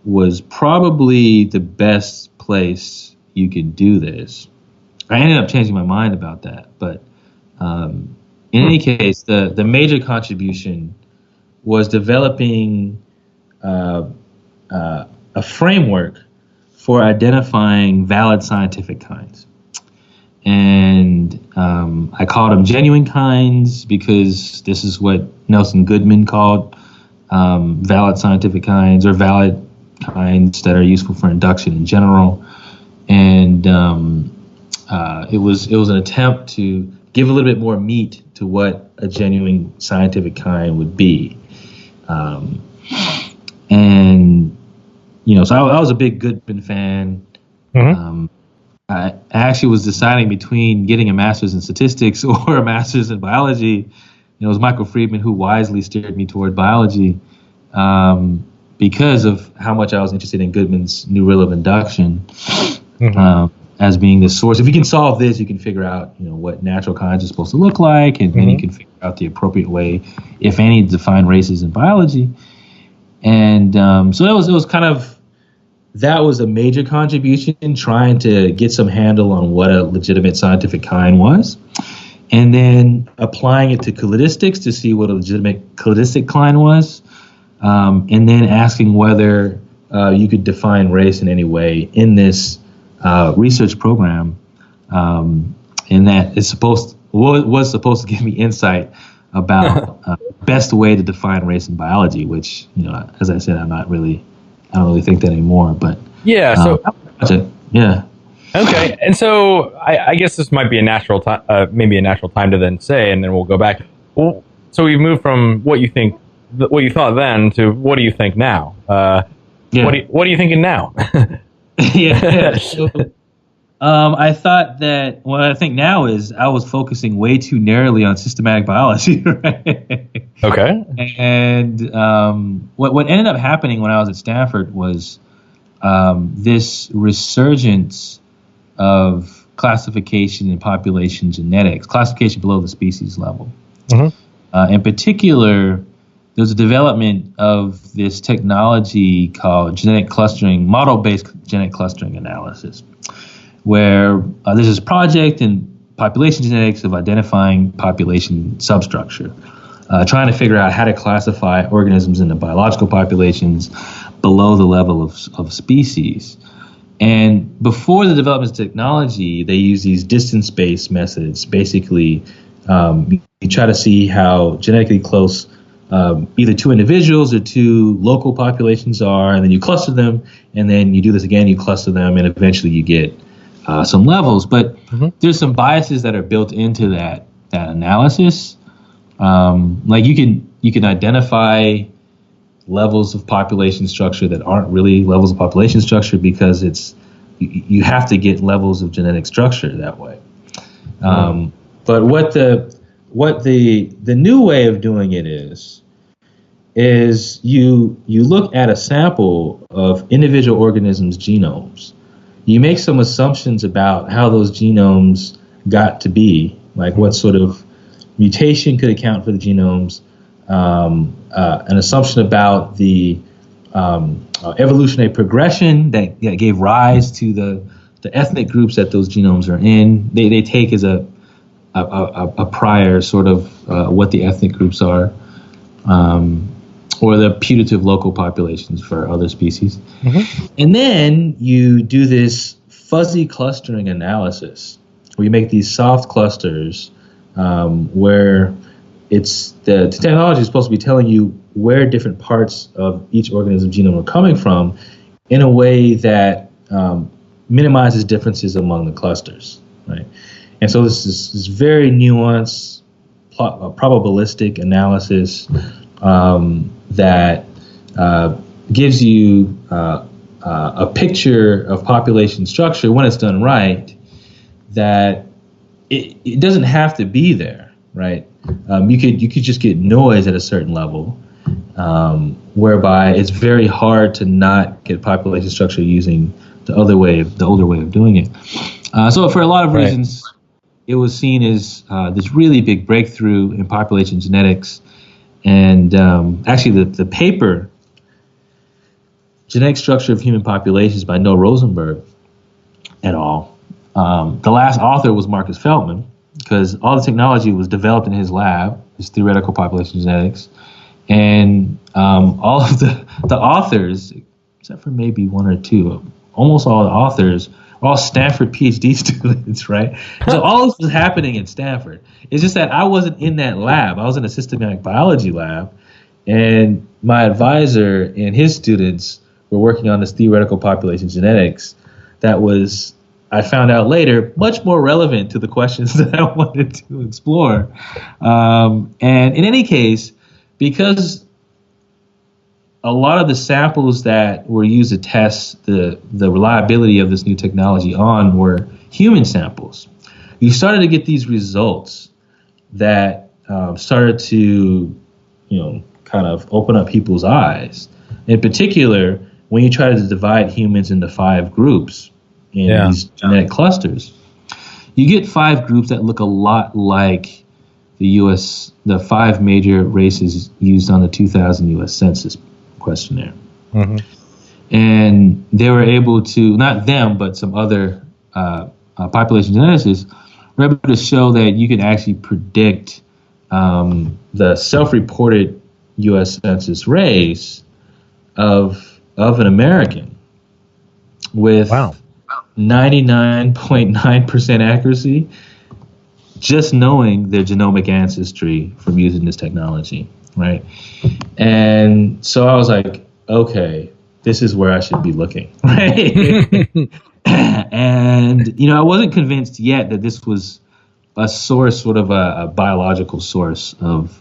was probably the best place you could do this. I ended up changing my mind about that, but in any case, the major contribution was developing a framework for identifying valid scientific kinds. And I called them genuine kinds because this is what Nelson Goodman called valid scientific kinds, or valid kinds that are useful for induction in general. And it was an attempt to give a little bit more meat to what a genuine scientific kind would be. And, you know, so I was a big Goodman fan. I actually was deciding between getting a master's in statistics or a master's in biology. And it was Michael Friedman who wisely steered me toward biology because of how much I was interested in Goodman's new rule of induction as being the source. If you can solve this, you can figure out, you know, what natural kinds are supposed to look like, and then you can figure out the appropriate way, if any, to define races in biology. And so it was kind of, that was a major contribution in trying to get some handle on what a legitimate scientific kind was, and then applying it to cladistics to see what a legitimate cladistic kind was, and then asking whether you could define race in any way in this research program, and that was supposed to give me insight about best way to define race in biology, which, you know, as I said, I don't really think that anymore, but okay. And so I guess this might be a natural time, maybe a natural time to then say, and then we'll go back. Well, so we've moved from what you thought then to what do you think now? What are you thinking now? So, I thought that what I think now is I was focusing way too narrowly on systematic biology, right? Okay. And what ended up happening when I was at Stanford was this resurgence of classification in population genetics, classification below the species level. Mm-hmm. In particular, there's a development of this technology called genetic clustering, model-based genetic clustering analysis, where there's this project in population genetics of identifying population substructure, trying to figure out how to classify organisms into biological populations below the level of species. And before the development of technology, they use these distance-based methods. Basically, you try to see how genetically close either two individuals or two local populations are, and then you cluster them, and then you do this again, you cluster them, and eventually you get some levels. But there's some biases that are built into that analysis. Like you can identify levels of population structure that aren't really levels of population structure because you have to get levels of genetic structure that way. But what the new way of doing it is you look at a sample of individual organisms' genomes. You make some assumptions about how those genomes got to be, like what sort of mutation could account for the genomes, an assumption about the evolutionary progression that gave rise to the ethnic groups that those genomes are in. They take as a prior sort of what the ethnic groups are, or the putative local populations for other species. And then you do this fuzzy clustering analysis, where you make these soft clusters where the technology is supposed to be telling you where different parts of each organism genome are coming from in a way that minimizes differences among the clusters, right? And so this is this very nuanced, probabilistic analysis that gives you a picture of population structure when it's done right, that it doesn't have to be there, right? You could just get noise at a certain level, whereby it's very hard to not get population structure using the older way of doing it. So for a lot of reasons, it was seen as this really big breakthrough in population genetics. And actually, the paper, Genetic Structure of Human Populations by Noah Rosenberg et al., the last author was Marcus Feldman, because all the technology was developed in his lab, his theoretical population genetics. And all of the authors, except for maybe one or two, almost all the authors are all Stanford PhD students, right? So all this was happening at Stanford. It's just that I wasn't in that lab. I was in a systematic biology lab, and my advisor and his students were working on this theoretical population genetics that was, I found out later, much more relevant to the questions that I wanted to explore. And in any case, because a lot of the samples that were used to test the reliability of this new technology on were human samples, you started to get these results that started to, kind of open up people's eyes. In particular, when you try to divide humans into 5 groups in these genetic clusters, you get 5 groups that look a lot like the 5 major races used on the 2000 U.S. Census questionnaire. And they were able to, not them, but some other population geneticists were able to show that you can actually predict the self-reported U.S. Census race of an American with 99.9% accuracy, just knowing their genomic ancestry from using this technology, right? And so I was like, okay, this is where I should be looking, right? And, I wasn't convinced yet that this was a source, sort of a biological source of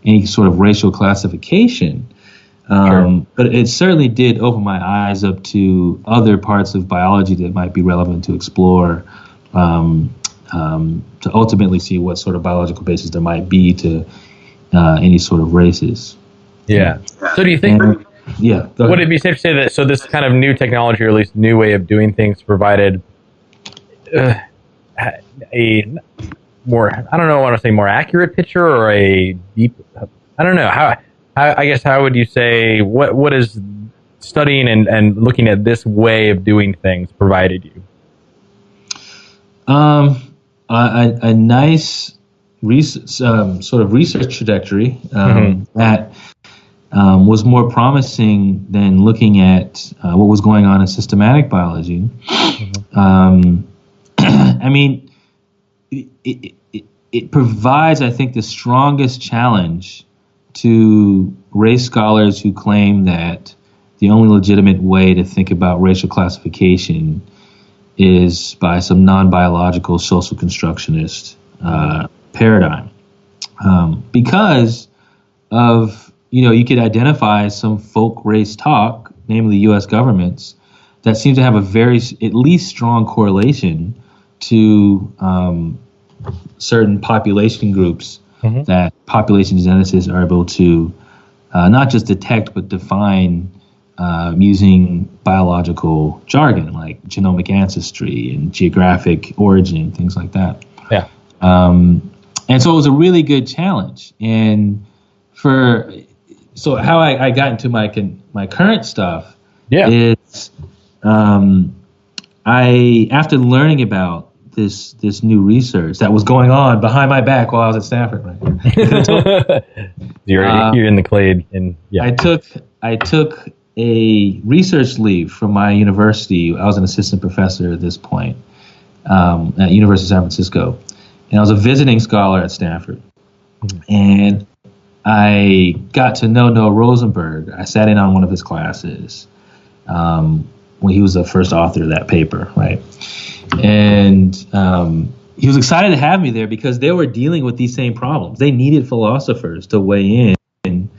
any sort of racial classification. But it certainly did open my eyes up to other parts of biology that might be relevant to explore, to ultimately see what sort of biological basis there might be to any sort of races. Yeah. So do you think... would it be safe to say that, so this kind of new technology, or at least new way of doing things, provided a more, I don't know, I want to say more accurate picture or a deep, I don't know how I guess how would you say what is studying and looking at this way of doing things provided you? A nice sort of research trajectory that was more promising than looking at what was going on in systematic biology. I mean, it provides, I think, the strongest challenge to race scholars who claim that the only legitimate way to think about racial classification is by some non-biological social constructionist paradigm. Because of, you could identify some folk race talk, namely U.S. governments, that seems to have a very, at least strong correlation to certain population groups that population geneticists are able to not just detect but define using biological jargon like genomic ancestry and geographic origin, things like that. Yeah. And so it was a really good challenge. And so how I got into my current stuff is I, after learning about this new research that was going on behind my back while I was at Stanford, right? You're in the clade, and yeah. I took a research leave from my university. I was an assistant professor at this point at University of San Francisco, and I was a visiting scholar at Stanford. And I got to know Noah Rosenberg. I sat in on one of his classes when he was the first author of that paper, right? And he was excited to have me there because they were dealing with these same problems. They needed philosophers to weigh in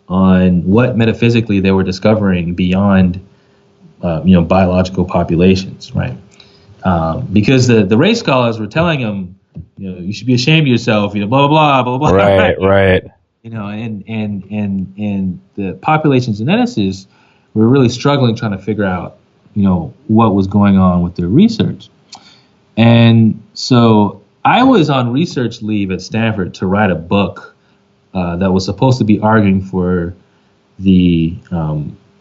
on what metaphysically they were discovering beyond, biological populations, right? Because the race scholars were telling them, you should be ashamed of yourself, blah, blah, blah, blah, blah. Right. And the population geneticists were really struggling trying to figure out, what was going on with their research. And so I was on research leave at Stanford to write a book that was supposed to be arguing for the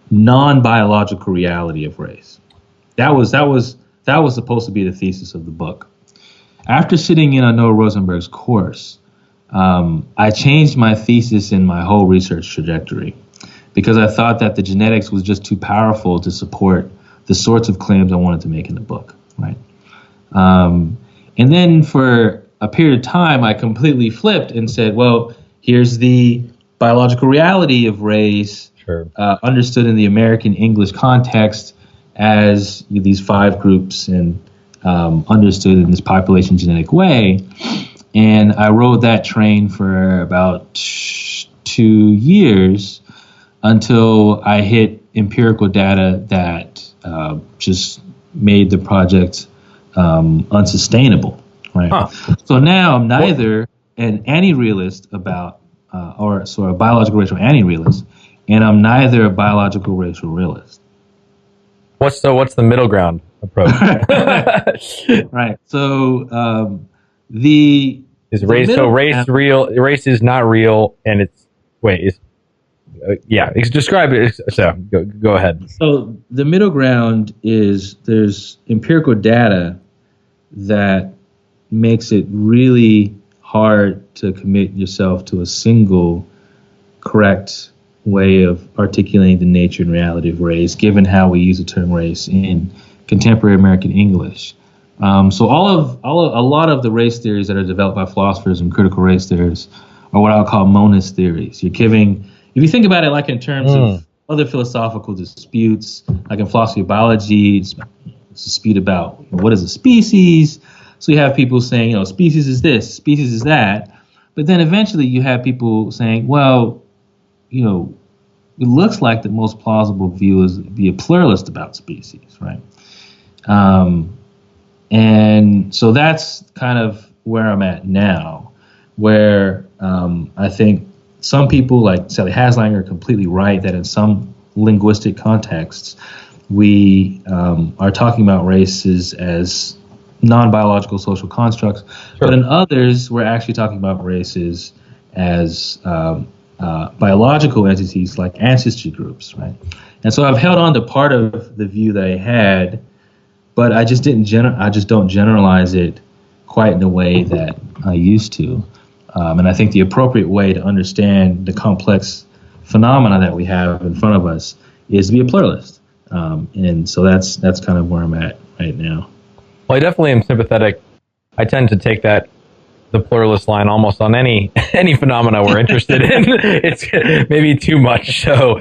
non-biological reality of race. That was supposed to be the thesis of the book. After sitting in on Noah Rosenberg's course, I changed my thesis and my whole research trajectory because I thought that the genetics was just too powerful to support the sorts of claims I wanted to make in the book, right? And then for a period of time, I completely flipped and said, well, here's the biological reality of race, understood in the American English context as these 5 groups and understood in this population genetic way. And I rode that train for about 2 years until I hit empirical data that just made the project unsustainable, right? So now I'm neither an anti-realist about, or a biological racial anti-realist, and I'm neither a biological racial realist. What's the middle ground approach? Right. So race is not real, and it's describe it. So go ahead. So the middle ground is there's empirical data that makes it really hard to commit yourself to a single correct way of articulating the nature and reality of race, given how we use the term race in contemporary American English. So a lot of the race theories that are developed by philosophers and critical race theorists are what I would call monist theories. If you think about it like in terms of other philosophical disputes, like in philosophy of biology, it's a dispute about what is a species. So you have people saying, species is this, species is that. But then eventually you have people saying, well, it looks like the most plausible view is be a pluralist about species, right? And so that's kind of where I'm at now, where I think some people like Sally Haslanger are completely right that in some linguistic contexts, we are talking about races as non-biological social constructs. Sure. But in others, we're actually talking about races as biological entities like ancestry groups, right? And so I've held on to part of the view that I had, but I just don't generalize it quite in the way that I used to. And I think the appropriate way to understand the complex phenomena that we have in front of us is to be a pluralist. And so that's kind of where I'm at right now. Well, I definitely am sympathetic. I tend to take the pluralist line almost on any phenomena we're interested in. It's maybe too much. So,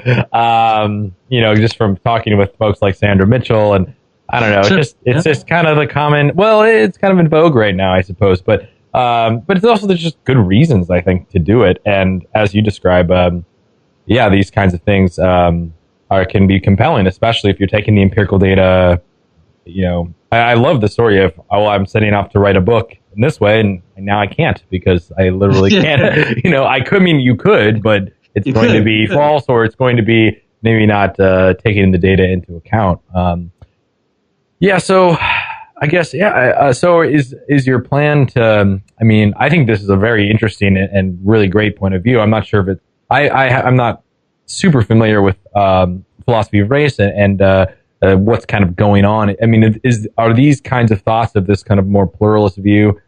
just from talking with folks like Sandra Mitchell, and I don't know, it's just kind of the common. Well, it's kind of in vogue right now, I suppose. But it's also there's just good reasons, I think, to do it. And as you describe, these kinds of things can be compelling, especially if you're taking the empirical data. I love the story of, I'm setting off to write a book in this way, and now I can't because I literally can't. You could, but it's going to be false, or it's going to be maybe not taking the data into account. So I guess, so is your plan to, I think this is a very interesting and really great point of view. I'm not sure if I'm not super familiar with philosophy of race and what's kind of going on. Are these kinds of thoughts of this kind of more pluralist view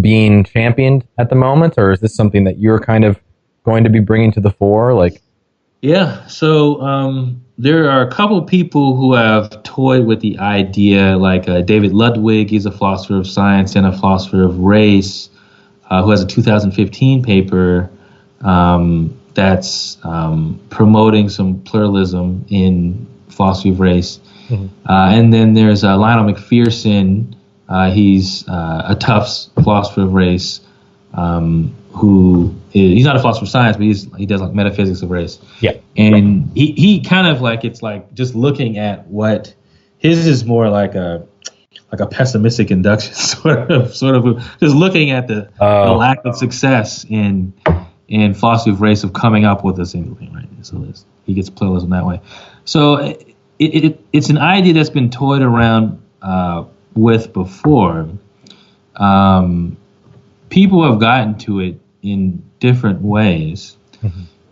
being championed at the moment, or is this something that you're kind of going to be bringing to the fore? So there are a couple people who have toyed with the idea, like David Ludwig. He's a philosopher of science and a philosopher of race who has a 2015 paper that's promoting some pluralism in philosophy of race. Mm-hmm. And then there's Lionel McPherson. He's a Tufts philosopher of race he's not a philosopher of science, but he does like metaphysics of race. Yeah. And he kind of it's like just looking at what his is more like a pessimistic induction sort of just looking at the lack of success in philosophy of race of coming up with a single thing, right? So he gets pluralism that way. So it's an idea that's been toyed around with before. People have gotten to it in different ways,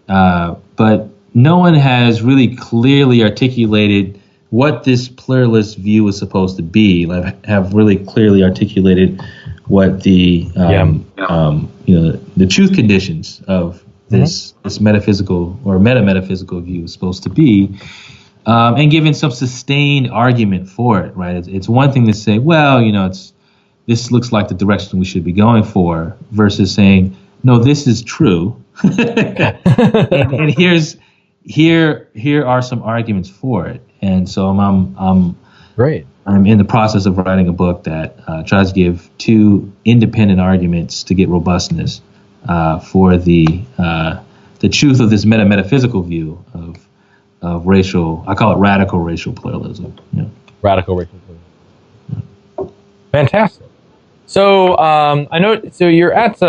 but no one has really clearly articulated what this pluralist view is supposed to be. Have really clearly articulated what the truth conditions of this metaphysical or metametaphysical view is supposed to be, and given some sustained argument for it. Right? It's one thing to say, this looks like the direction we should be going for, versus saying, no, this is true. and here are some arguments for it. And so I'm in the process of writing a book that tries to give two independent arguments to get robustness for the truth of this metaphysical view of racial. I call it radical racial pluralism. Yeah. Radical racial pluralism. Yeah. Fantastic. So I know. So you're at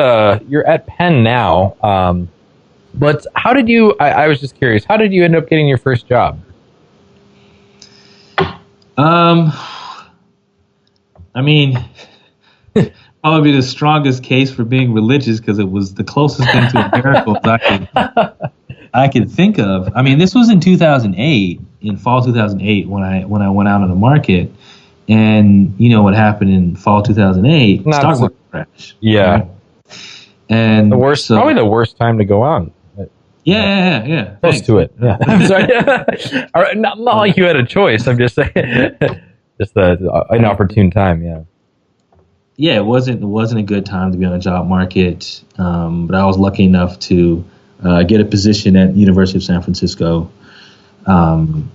Penn now. But how did you? I was just curious. How did you end up getting your first job? Probably the strongest case for being religious, because it was the closest thing to a miracle I could think of. This was in 2008, in fall 2008, when I went out on the market. And you know what happened in fall 2008? Stock market crash. Yeah. Right? And probably the worst time to go on. Yeah. Close Thanks. to it. Yeah. I'm sorry. All right, not like you had a choice. I'm just saying, just an opportune time. Yeah. Yeah, it wasn't a good time to be on the job market. But I was lucky enough to get a position at the University of San Francisco, and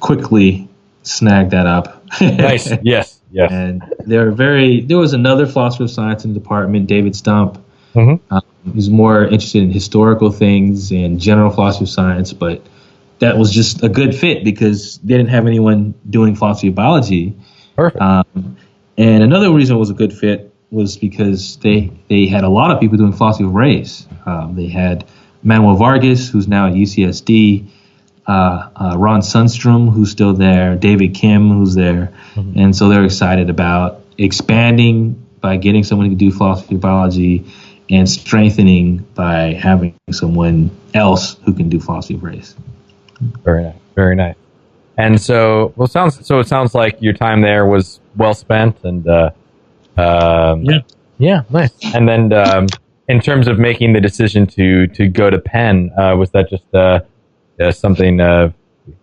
quickly snagged that up. Nice. Yes. And there was another philosopher of science in the department, David Stump. Mm-hmm. He's more interested in historical things and general philosophy of science, but that was just a good fit because they didn't have anyone doing philosophy of biology. Perfect. And another reason it was a good fit was because they had a lot of people doing philosophy of race. They had Manuel Vargas, who's now at UCSD. Ron Sundstrom, who's still there, David Kim, who's there. Mm-hmm. And so they're excited about expanding by getting someone who can do philosophy of biology and strengthening by having someone else who can do philosophy of race. Very nice. Very nice. And so, it sounds like your time there was well spent, and nice. And then, in terms of making the decision to go to Penn, was that just something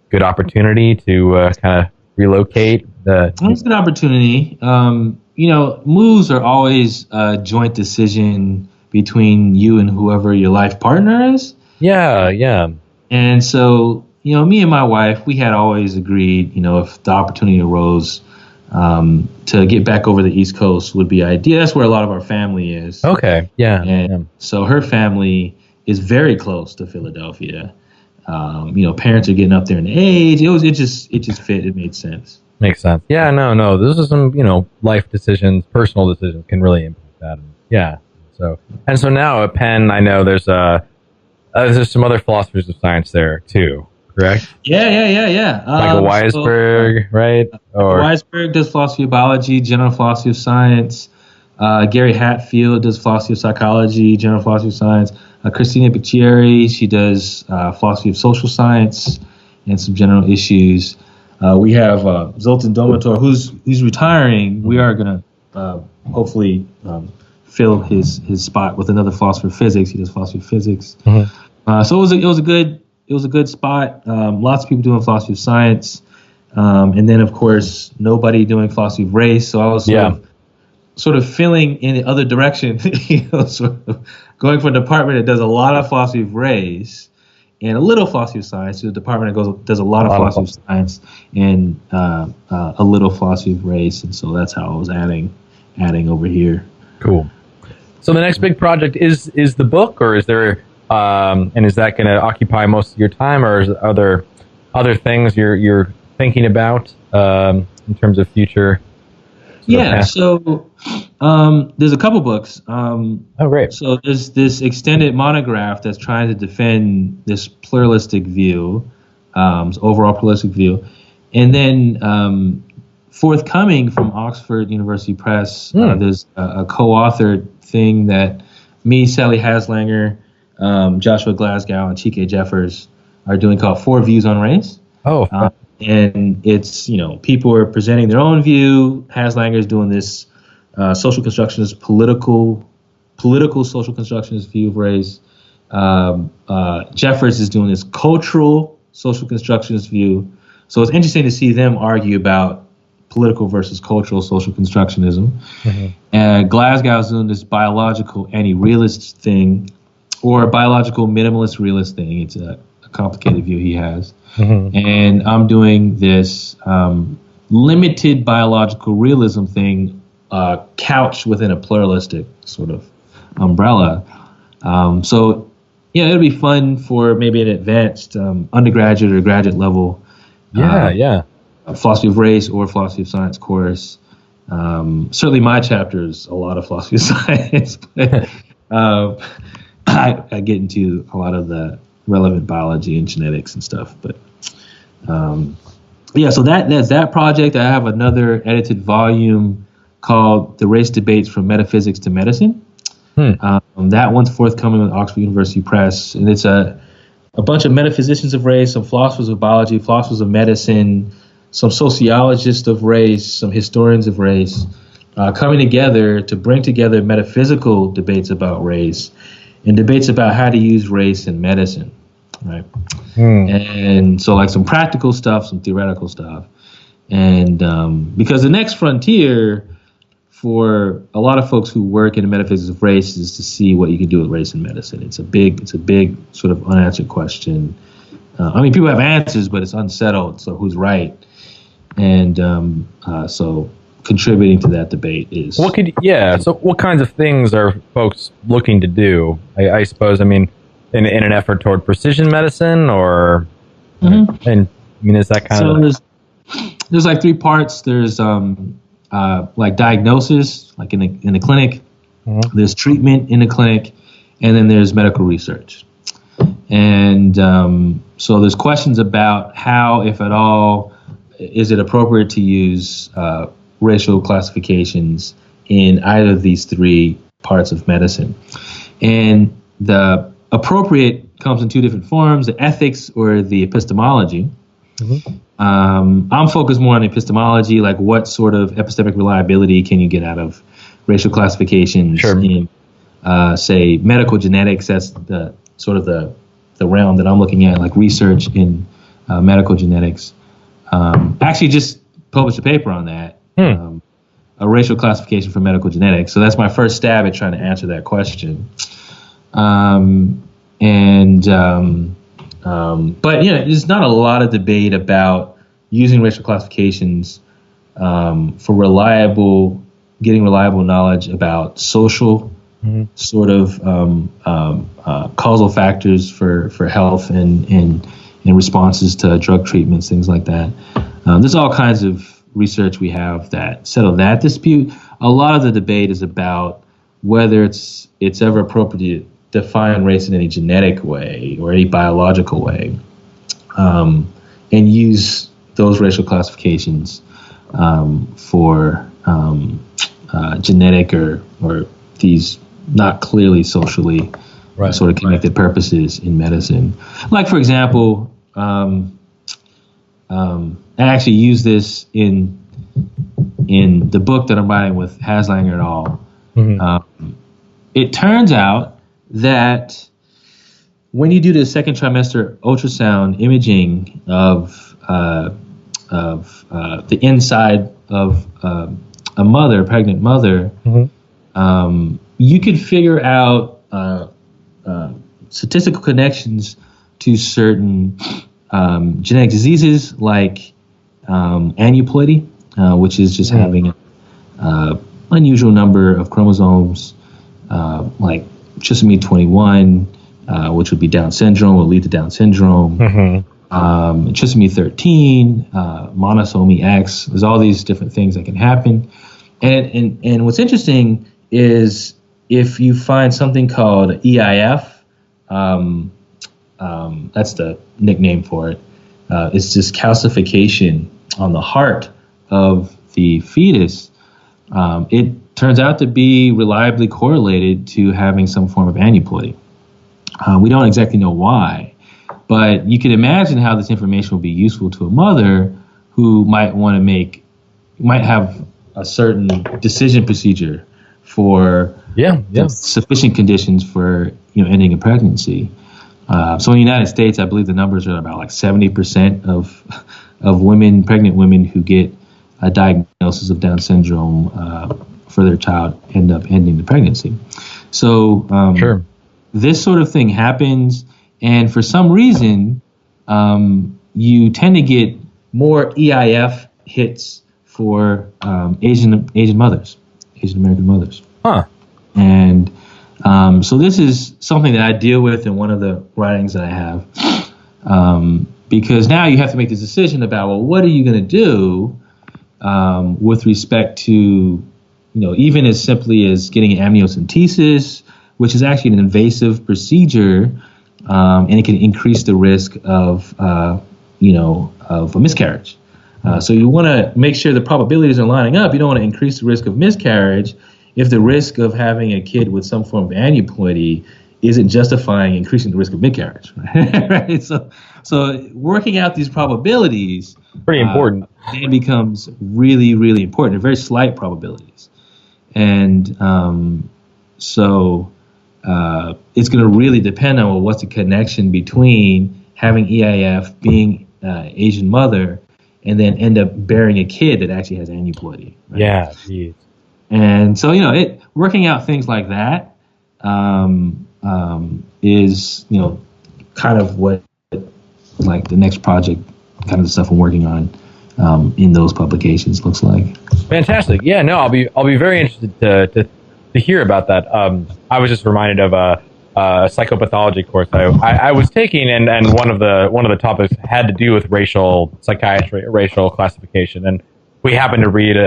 good opportunity to kind of relocate? It was a good opportunity. Moves are always a joint decision between you and whoever your life partner is. Yeah. And so, me and my wife, we had always agreed, if the opportunity arose to get back over the East Coast would be ideal. That's where a lot of our family is. Okay, yeah. And so her family is very close to Philadelphia. Parents are getting up there in age. It just fit. It made sense. Makes sense. Yeah, no. This is some, life decisions, personal decisions can really impact that. Yeah. So now at Penn, I know there's some other philosophers of science there too, correct? Yeah. Michael Weisberg, right? Weisberg does philosophy of biology, general philosophy of science. Gary Hatfield does philosophy of psychology, general philosophy of science. Christina Piccieri, she does philosophy of social science and some general issues. We have Zoltan Domator, who's retiring. We are going to hopefully fill his spot with another philosopher of physics. He does philosophy of physics. Mm-hmm. So it was a good spot. Lots of people doing philosophy of science, and then of course nobody doing philosophy of race. So I was sort of filling in the other direction, sort of going from a department that does a lot of philosophy of race and a little philosophy of science to a department that does a lot of philosophy of science and a little philosophy of race. And so that's how I was adding over here. Cool. So the next big project is the book, or is there, and is that going to occupy most of your time, or are there other things you're thinking about in terms of future? So there's a couple books. Great. So there's this extended monograph that's trying to defend this pluralistic view, overall pluralistic view. And then forthcoming from Oxford University Press, there's a co-authored thing that me, Sally Haslanger, Joshua Glasgow, and Chike Jeffers are doing called 4 Views on Race. And it's, people are presenting their own view. Haslanger's doing this social constructionist, political social constructionist view of race. Jeffers is doing this cultural social constructionist view. So it's interesting to see them argue about political versus cultural social constructionism. Mm-hmm. And Glasgow's doing this biological anti-realist thing, or biological minimalist realist thing. It's a complicated view he has. Mm-hmm. And I'm doing this limited biological realism thing, couched within a pluralistic sort of umbrella. So, it'll be fun for maybe an advanced undergraduate or graduate level philosophy of race or philosophy of science course. Certainly my chapter is a lot of philosophy of science, but I get into a lot of the relevant biology and genetics and stuff. But so that's that project. I have another edited volume called The Race Debates from Metaphysics to Medicine. That one's forthcoming with Oxford University Press, and it's a bunch of metaphysicians of race, some philosophers of biology, philosophers of medicine, some sociologists of race, some historians of race, coming together to bring together metaphysical debates about race and debates about how to use race in medicine, right? And so like some practical stuff, some theoretical stuff. And because the next frontier for a lot of folks who work in the metaphysics of race is to see what you can do with race in medicine. It's a big sort of unanswered question. People have answers, but it's unsettled. So who's right? And so contributing to that debate is So what kinds of things are folks looking to do? I suppose. In an effort toward precision medicine, or is that kind of? There's like 3 parts. There's like diagnosis, like in the clinic. Mm-hmm. There's treatment in the clinic, and then there's medical research. And So there's questions about how, if at all, is it appropriate to use racial classifications in either of these three parts of medicine. And the appropriate comes in two different forms, the ethics or the epistemology. Mm-hmm. I'm focused more on epistemology, like what sort of epistemic reliability can you get out of racial classifications in, say, medical genetics. That's the sort of the realm that I'm looking at, like research in medical genetics. Actually just published a paper on that, a racial classification for medical genetics. So that's my first stab at trying to answer that question. But there's not a lot of debate about using racial classifications for getting reliable knowledge about social sort of causal factors for health and responses to drug treatments, things like that. There's all kinds of research we have that settle that dispute. A lot of the debate is about whether it's ever appropriate to define race in any genetic way or any biological way, and use those racial classifications for genetic or these not clearly socially sort of connected purposes in medicine. Like, for example, I actually use this in the book that I'm writing with Haslanger et al. Mm-hmm. It turns out that when you do the second trimester ultrasound imaging of the inside of a pregnant mother, you can figure out statistical connections to certain genetic diseases like aneuploidy, which is just having an unusual number of chromosomes, like trisomy 21, which would be Down syndrome, will lead to Down syndrome. Trisomy 13, monosomy X. There's all these different things that can happen. And what's interesting is if you find something called EIF, that's the nickname for it. It's this calcification on the heart of the fetus. It turns out to be reliably correlated to having some form of aneuploidy. We don't exactly know why, but you can imagine how this information will be useful to a mother who might have a certain decision procedure for sufficient conditions for ending a pregnancy. So in the United States, I believe the numbers are about like 70% of pregnant women who get a diagnosis of Down syndrome for their child end up ending the pregnancy. So this sort of thing happens, and for some reason, you tend to get more EIF hits for Asian American mothers. Huh. And so this is something that I deal with in one of the writings that I have, because now you have to make this decision about, well, what are you going to do with respect to, even as simply as getting amniocentesis, which is actually an invasive procedure, and it can increase the risk of a miscarriage. So you want to make sure the probabilities are lining up. You don't want to increase the risk of miscarriage if the risk of having a kid with some form of aneuploidy isn't justifying increasing the risk of miscarriage. Right? So working out these probabilities pretty important. Then becomes really, really important. They're very slight probabilities, and so it's going to really depend on what's the connection between having EIF, being Asian mother, and then end up bearing a kid that actually has aneuploidy. Right? Yeah, geez. And so, working out things like that is, kind of what, like, the next project, kind of the stuff I'm working on in those publications looks like. Fantastic. Yeah, no, I'll be very interested to hear about that. I was just reminded of a psychopathology course I was taking, and one of the topics had to do with racial psychiatry, racial classification, and we happened to read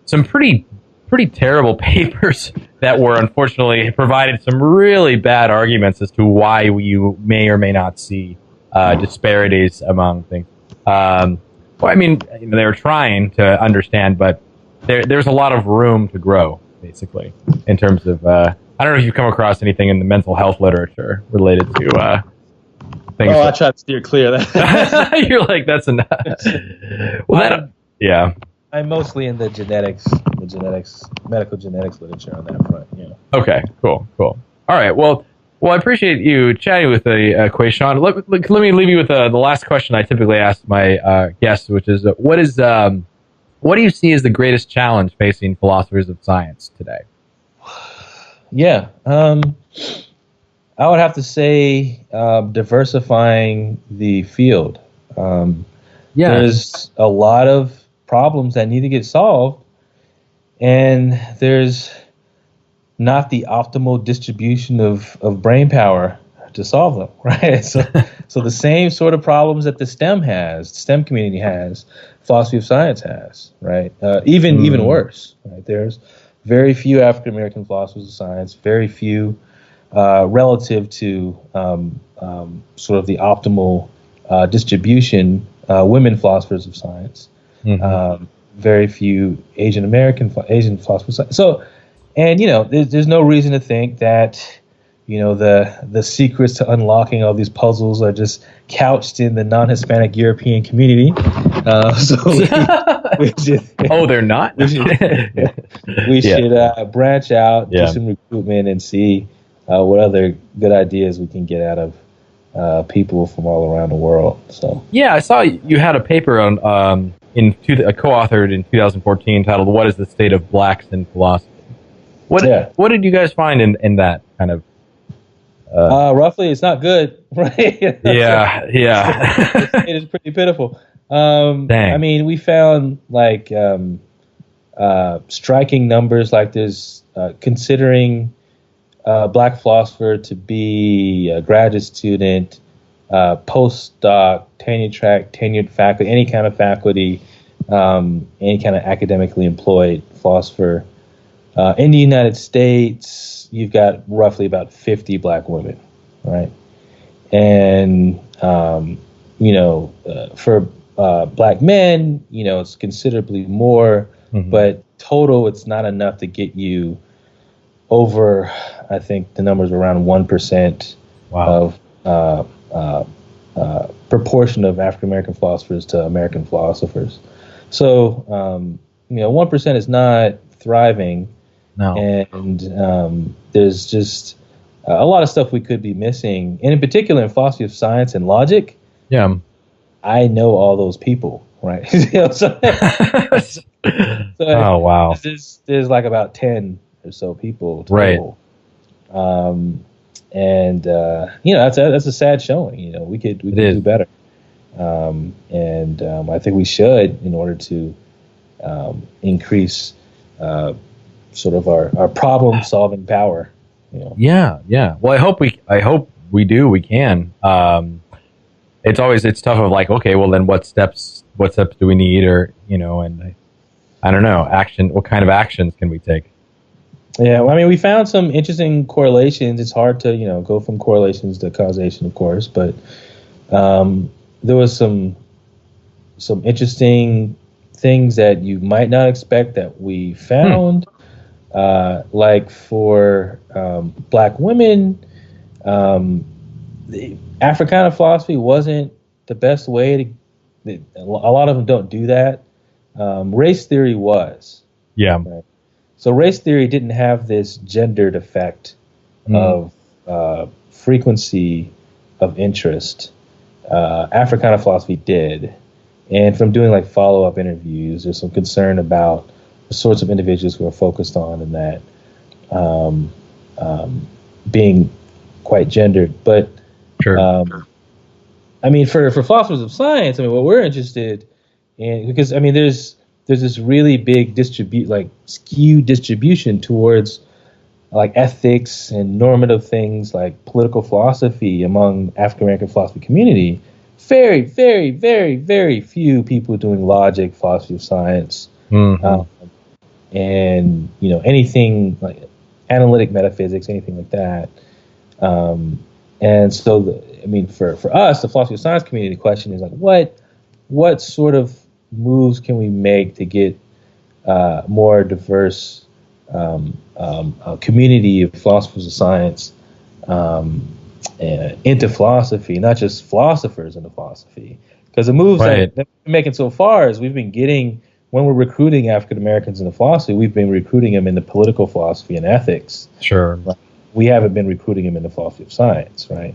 some pretty terrible papers that were unfortunately provided some really bad arguments as to why you may or may not see disparities among things. Well, I mean, they were trying to understand, but there's a lot of room to grow, basically, in terms of. I don't know if you've come across anything in the mental health literature related to things. I try to steer clear of that. You're like, that's enough. Well, yeah. I'm mostly in the medical genetics literature on that front. Yeah. Okay, cool. All right, well, I appreciate you chatting with Quayshawn. Let me leave you with the last question I typically ask my guests, which is, what do you see as the greatest challenge facing philosophers of science today? Yeah, I would have to say diversifying the field. There's a lot of problems that need to get solved, and there's not the optimal distribution of brain power to solve them, right? So the same sort of problems that the STEM community has, philosophy of science has, right? Even worse, right? There's very few African American philosophers of science, very few relative to sort of the optimal distribution, women philosophers of science. Very few Asian philosophers of science. So, and there's no reason to think that the secrets to unlocking all these puzzles are just couched in the non-Hispanic European community. They're not. We should branch out, do some recruitment, and see what other good ideas we can get out of people from all around the world. So I saw you had a paper on co-authored in 2014 titled "What is the State of Blacks in Philosophy?" What did you guys find in that kind of? Roughly, it's not good, right? It is pretty pitiful. I mean, we found like striking numbers, like there's considering a black philosopher to be a graduate student, postdoc, tenure track, tenured faculty, any kind of faculty, any kind of academically employed philosopher. In the United States, you've got roughly about 50 black women, right? And, for black men, it's considerably more, but total, it's not enough to get you over, I think the number's around 1% of proportion of African American philosophers to American philosophers. So, 1% is not thriving. No. And there's just a lot of stuff we could be missing. And in particular, in philosophy of science and logic, I know all those people, right? Oh, wow. There's like about 10 or so people total. Right. That's a sad showing. We could do better. I think we should, in order to increase sort of our problem solving power. Yeah. Well, I hope we do. We can. It's tough of like, okay, well then what steps do we need, or and I don't know, action. What kind of actions can we take? Yeah, well, I mean, we found some interesting correlations. It's hard to go from correlations to causation, of course, but there was some interesting things that you might not expect that we found. Like for black women, the Africana philosophy wasn't the best way to. A lot of them don't do that. Race theory was. Yeah. Right? So race theory didn't have this gendered effect of frequency of interest. Africana philosophy did, and from doing like follow-up interviews, there's some concern about the sorts of individuals who are focused on and that being quite gendered. But sure. I mean, for philosophers of science, I mean, what we're interested in, because I mean, there's this really big skewed distribution towards like ethics and normative things like political philosophy among African American philosophy community. Very, very, very, very few people doing logic, philosophy of science. And anything like analytic metaphysics, anything like that. And so, for us, the philosophy of science community, the question is like, what sort of moves can we make to get more diverse community of philosophers of science into philosophy, not just philosophers into philosophy? Because the moves that we're making so far is we've been getting, when we're recruiting African Americans into philosophy, we've been recruiting them into political philosophy and ethics. Sure. We haven't been recruiting them into philosophy of science, right?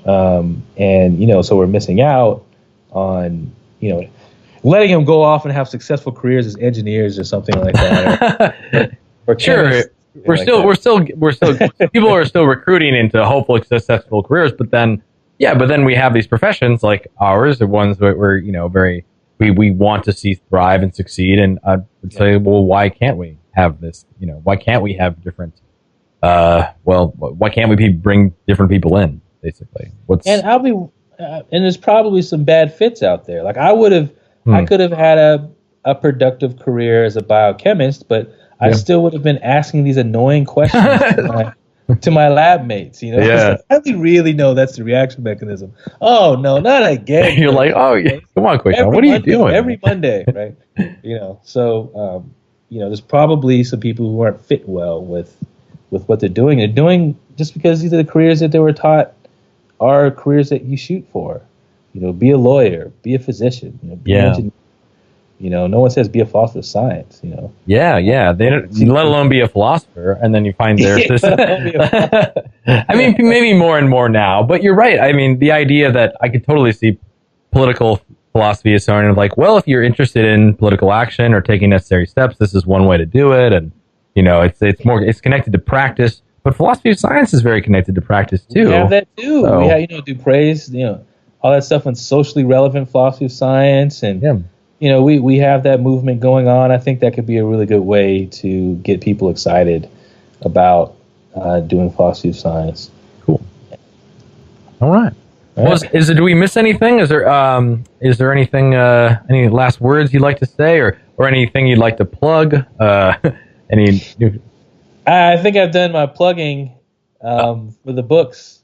So we're missing out on, letting them go off and have successful careers as engineers or something like that. or sure. We're still people are still recruiting into hopefully successful careers, but then we have these professions like ours, the ones that we're, we want to see thrive and succeed. And I would say, well, why can't we have this? Why can't we have different, why can't we bring different people in, basically? And there's probably some bad fits out there. Like I could have had a productive career as a biochemist, but I still would have been asking these annoying questions to my lab mates. Yeah. I really know that's the reaction mechanism. Oh no, not again. You're like, oh yeah, come on, Quayshawn, what are you doing? Every Monday, right? So there's probably some people who aren't fit well with what they're doing. They're doing just because these are the careers that they were taught are careers that you shoot for. Be a lawyer, be a physician. Be an engineer. No one says be a philosopher of science. Yeah. They don't, let alone be a philosopher, and then you find there's this. I mean, maybe more and more now, but you're right. I mean, the idea that I could totally see political philosophy as sort of like, well, if you're interested in political action or taking necessary steps, this is one way to do it, and it's connected to practice. But philosophy of science is very connected to practice too. We have that too. So, we have, Dupre's, all that stuff on socially relevant philosophy of science, and we have that movement going on. I think that could be a really good way to get people excited about doing philosophy of science. Cool. All right. Well, do we miss anything? Is there anything? Any last words you'd like to say, or anything you'd like to plug? I think I've done my plugging for the books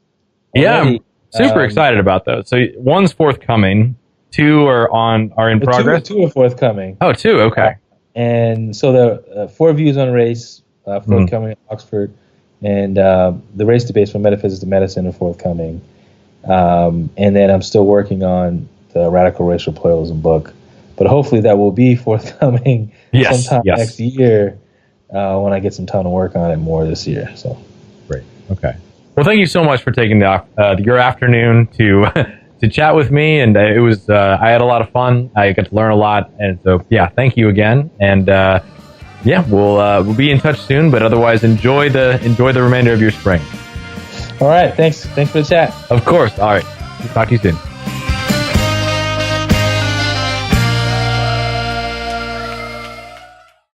already. Yeah, I'm super excited about those. So one's forthcoming, two are in progress. Two are forthcoming. Oh, two, okay. And so the 4 Views on Race forthcoming at Oxford, and the Race Debates from Metaphysics to Medicine are forthcoming. And then I'm still working on the Radical Racial Pluralism book, but hopefully that will be forthcoming sometime next year. When I get some time to work on it more this year. So great. Okay. Well, thank you so much for taking your afternoon to chat with me, and it was I had a lot of fun. I got to learn a lot, and so thank you again. And we'll be in touch soon. But otherwise, enjoy the remainder of your spring. All right. Thanks for the chat. Of course. All right. Talk to you soon.